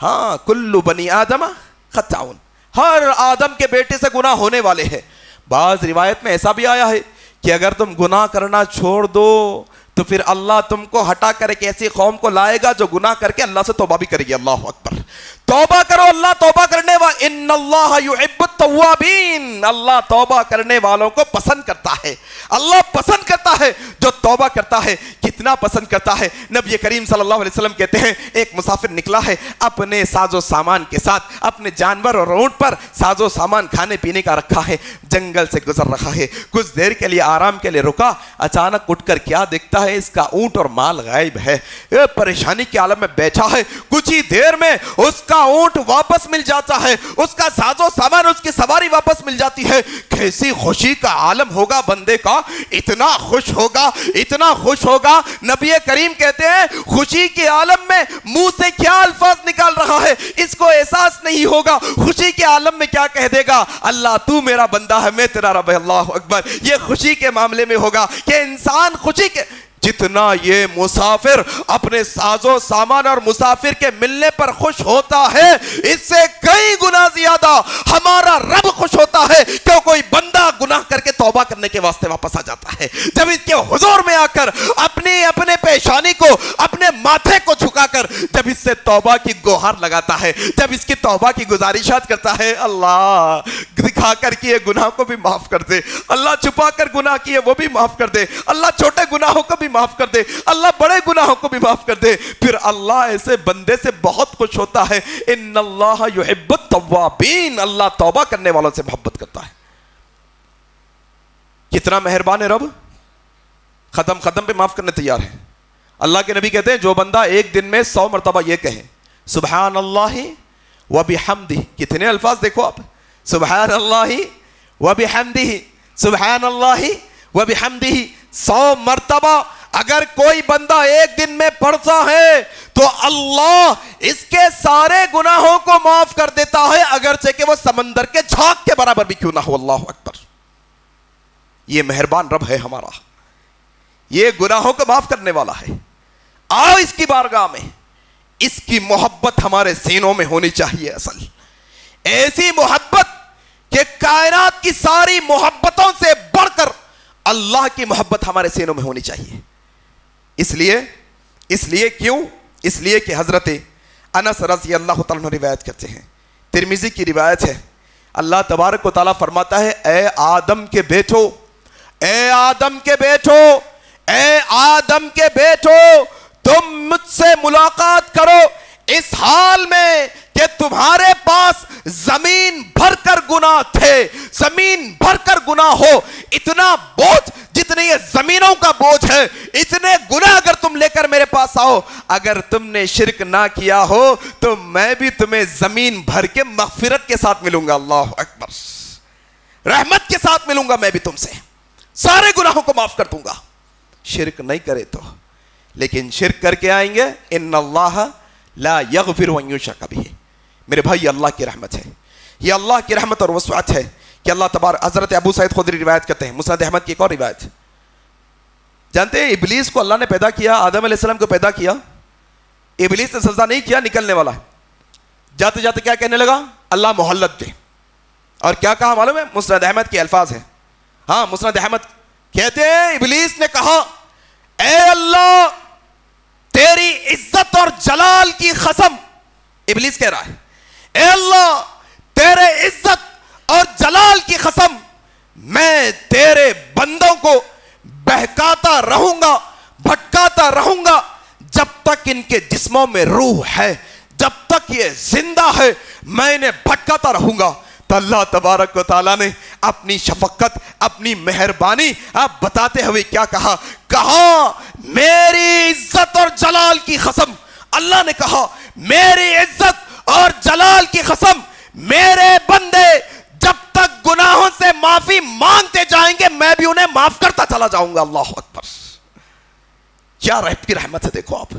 ہاں کل بنی آدم خطاؤن، ہر آدم کے بیٹے سے گناہ ہونے والے ہیں. بعض روایت میں ایسا بھی آیا ہے کہ اگر تم گناہ کرنا چھوڑ دو تو پھر اللہ تم کو ہٹا کر ایک ایسی قوم کو لائے گا جو گناہ کر کے اللہ سے توبہ بھی کرے گی. اللہ اکبر. توبہ کرو، اللہ توبہ کرنے ان اللہ یحب التوابین، اللہ توبہ کرنے والوں کو پسند کرتا ہے. اللہ پسند کرتا ہے جو توبہ کرتا ہے. کتنا پسند کرتا ہے؟ نبی کریم صلی اللہ علیہ وسلم کہتے ہیں ایک مسافر نکلا ہے اپنے ساز و سامان کے ساتھ، اپنے جانور اور اونٹ پر ساز و سامان کھانے پینے کا رکھا ہے، جنگل سے گزر رہا ہے، کچھ دیر کے لیے آرام کے لیے رکا، اچانک اٹھ کر کیا دیکھتا ہے؟ اس کا اونٹ اور مال غائب ہے. پریشانی کے عالم میں بیٹھا ہے، کچھ ہی دیر میں اس کا اونٹ واپس مل جاتا ہے، اس کا ساز و سامان، اس کی سواری واپس مل جاتی ہے. کیسی خوشی کا عالم ہوگا بندے کا، اتنا خوش ہوگا، اتنا خوش ہوگا. نبی کریم کہتے ہیں خوشی کے عالم میں منہ سے کیا الفاظ نکال رہا ہے اس کو احساس نہیں ہوگا. خوشی کے عالم میں کیا کہہ دے گا؟ اللہ تو میرا بندہ ہے، میں تیرا رب ہے. اللہ اکبر. یہ خوشی کے معاملے میں ہوگا کہ انسان خوشی کے، جتنا یہ مسافر اپنے ساز و سامان اور مسافر کے ملنے پر خوش ہوتا ہے، اس سے کئی گنا زیادہ ہمارا رب خوش ہوتا ہے کہ کوئی بندہ گناہ کر کے توبہ کرنے کے واسطے واپس آ جاتا ہے. جب اس کے حضور میں آ کر اپنے پیشانی کو، اپنے ماتھے کو جھکا کر جب اس سے توبہ کی گوہر لگاتا ہے، جب اس کی توبہ کی گزارشات کرتا ہے، اللہ دکھا کر کیے گناہ کو بھی معاف کر دے، اللہ چھپا کر گناہ کیے وہ بھی معاف کر دے، اللہ چھوٹے گناہوں کو بھی معاف کر دے، اللہ بڑے گناہوں کو بھی معاف کر دے، پھر اللہ ایسے بندے سے بہت خوش ہوتا ہے. ان اللہ یحب التوابین، اللہ توبہ کرنے والوں سے محبت کرتا ہے. کتنا مہربان ہے رب، قدم قدم پہ معاف کرنے تیار ہے. اللہ کے نبی کہتے ہیں جو بندہ ایک دن میں 100 مرتبہ یہ کہے سبحان اللہ وبحمدہ، کتنے الفاظ دیکھو آپ، سبحان اللہ وبحمدہ، سبحان اللہ وبحمدہ 100 مرتبہ اگر کوئی بندہ ایک دن میں پڑھتا ہے تو اللہ اس کے سارے گناہوں کو معاف کر دیتا ہے، اگرچہ کہ وہ سمندر کے جھاگ کے برابر بھی کیوں نہ ہو. اللہ اکبر. یہ مہربان رب ہے ہمارا، یہ گناہوں کو معاف کرنے والا ہے. آؤ اس کی بارگاہ میں، اس کی محبت ہمارے سینوں میں ہونی چاہیے. اصل ایسی محبت کہ کائنات کی ساری محبتوں سے بڑھ کر اللہ کی محبت ہمارے سینوں میں ہونی چاہیے. اس لیے کیوں؟ اس لیے کہ حضرت انس رضی اللہ تعالیٰ عنہ روایت کرتے ہیں، ترمذی کی روایت ہے، اللہ تبارک و تعالیٰ فرماتا ہے اے آدم کے بیٹو، اے آدم کے بیٹو، اے آدم کے بیٹو، تم مجھ سے ملاقات کرو اس حال میں کہ تمہارے پاس زمین بھر کر گناہ تھے، زمین بھر کر گناہ ہو، اتنا بوجھ جتنے یہ زمینوں کا بوجھ ہے، اتنے گناہ اگر تم لے کر میرے پاس آؤ، اگر تم نے شرک نہ کیا ہو تو میں بھی تمہیں زمین بھر کے مغفرت کے ساتھ ملوں گا. اللہ اکبر. رحمت کے ساتھ ملوں گا میں بھی تم سے، سارے گناہوں کو معاف کر دوں گا. شرک نہیں کرے تو، لیکن شرک کر کے آئیں گے ان اللہ لا یغفر ان یشرک بہ. میرے بھائی اللہ کی رحمت ہے، یہ اللہ کی رحمت اور وسعت ہے کہ اللہ تبارک. حضرت ابو سعید خدری روایت کرتے ہیں، مسند احمد کی ایک اور روایت. جانتے ہیں ابلیس کو اللہ نے پیدا کیا، آدم علیہ السلام کو پیدا کیا، ابلیس نے سجدہ نہیں کیا، نکلنے والا ہے. جاتے جاتے کیا کہنے لگا؟ اللہ مہلت دے. اور کیا کہا معلوم ہے؟ مسند احمد کے الفاظ ہیں، ہاں مسند احمد کہتے ہیں ابلیس نے کہا اے اللہ تیری عزت اور جلال کی قسم، ابلیس کہہ رہا ہے اے اللہ تیرے عزت اور جلال کی قسم میں تیرے بندوں کو بہکاتا رہوں گا، بھٹکاتا رہوں گا جب تک ان کے جسموں میں روح ہے، جب تک یہ زندہ ہے میں انہیں بھٹکاتا رہوں گا۔ تو اللہ تبارک و تعالیٰ نے اپنی شفقت، اپنی مہربانی آپ بتاتے ہوئے کیا کہا؟ کہا میری عزت اور جلال کی قسم، اللہ نے کہا میری عزت اور جلال کی قسم میرے بندے جب تک گناہوں سے معافی مانگتے جائیں گے میں بھی انہیں معاف کرتا چلا جاؤں گا۔ اللہ اکبر، کیا رب کی رحمت ہے، دیکھو آپ،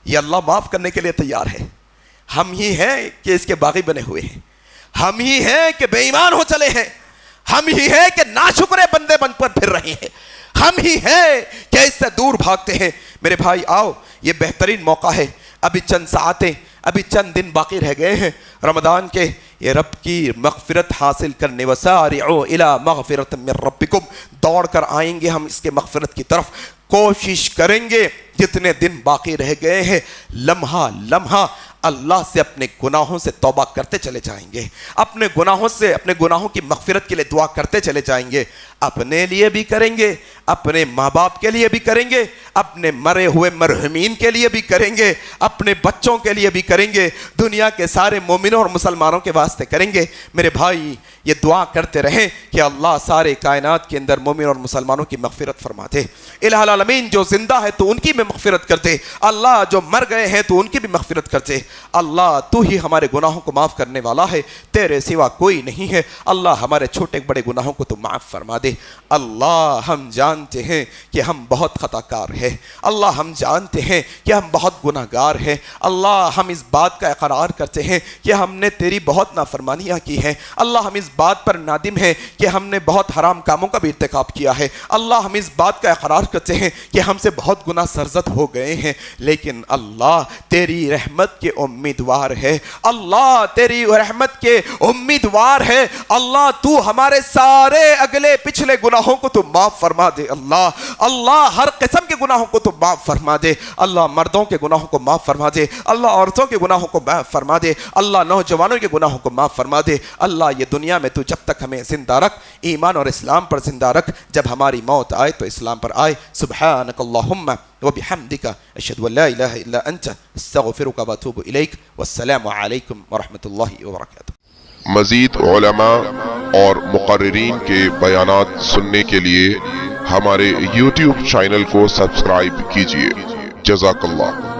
یہ اللہ معاف کرنے کے لیے تیار ہے۔ ہم ہی ہیں کہ اس کے باغی بنے ہوئے ہیں، ہم ہی ہیں کہ بے ایمان ہو چلے ہیں، ہم ہی ہیں کہ ناشکرے بندے بن پر پھر رہے ہیں، ہم ہی ہیں کہ اس سے دور بھاگتے ہیں۔ میرے بھائی آؤ، یہ بہترین موقع ہے، ابھی چند ساعتیں، ابھی چند دن باقی رہ گئے ہیں رمضان کے، یہ رب کی مغفرت حاصل کرنے، وسارعوا الی مغفرۃ من ربکم، دوڑ کر آئیں گے ہم اس کے مغفرت کی طرف، کوشش کریں گے جتنے دن باقی رہ گئے ہیں لمحہ لمحہ اللہ سے اپنے گناہوں سے توبہ کرتے چلے جائیں گے، اپنے گناہوں سے، اپنے گناہوں کی مغفرت کے لیے دعا کرتے چلے جائیں گے، اپنے لیے بھی کریں گے، اپنے ماں باپ کے لیے بھی کریں گے، اپنے مرے ہوئے مرحومین کے لیے بھی کریں گے، اپنے بچوں کے لیے بھی کریں گے، دنیا کے سارے مومنوں اور مسلمانوں کے واسطے کریں گے۔ میرے بھائی یہ دعا کرتے رہیں کہ اللہ سارے کائنات کے اندر مومن اور مسلمانوں کی مغفرت فرما دے۔ الہ العالمین جو زندہ ہے تو ان کی بھی مغفرت کر دے، اللہ جو مر گئے ہیں تو ان کی بھی مغفرت کر دے۔ اللہ تو ہی ہمارے گناہوں کو معاف کرنے والا ہے، تیرے سوا کوئی نہیں ہے۔ اللہ ہمارے چھوٹے بڑے گناہوں کو تو معاف فرما دے۔ اللہ ہم جانتے ہیں کہ ہم بہت خطا کار ہیں، اللہ ہم جانتے ہیں کہ ہم بہت گناہ گار ہیں، اللہ ہم اس بات کا اقرار کرتے ہیں کہ ہم نے تیری بہت نافرمانیاں کی ہیں، اللہ ہم اس بات پر نادم ہیں کہ ہم نے بہت حرام کاموں کا بھی ارتکاب کیا ہے، اللہ ہم اس بات کا اقرار کرتے ہیں کہ ہم سے بہت گناہ سرزد ہو گئے ہیں، لیکن اللہ تیری رحمت کے امیدوار ہے، اللہ تیری رحمت کے امیدوار ہے، اللہ تو ہمارے سارے اگلے پچھلے گناہوں کو تو معاف فرما دے۔ اللہ ہر قسم کے گناہوں کو تو معاف فرما دے، اللہ مردوں کے گناہوں کو معاف فرما دے، اللہ عورتوں کے گناہوں کو معاف فرما دے، اللہ نوجوانوں کے گناہوں کو معاف فرما دے۔ اللہ یہ دنیا میں تو جب تک ہمیں زندہ رکھ، ایمان اور اسلام پر زندہ رکھ، جب ہماری موت آئے تو اسلام پر آئے۔ سبحانک اللہم وبحمدک اشہد ان لا الہ الا انت استغفرک واتوب الیک، والسلام علیکم ورحمۃ اللہ وبرکاتہ۔ مزید علماء اور مقررین کے بیانات سننے کے لیے ہمارے YouTube چینل کو سبسکرائب کیجیے۔ جزاک اللہ۔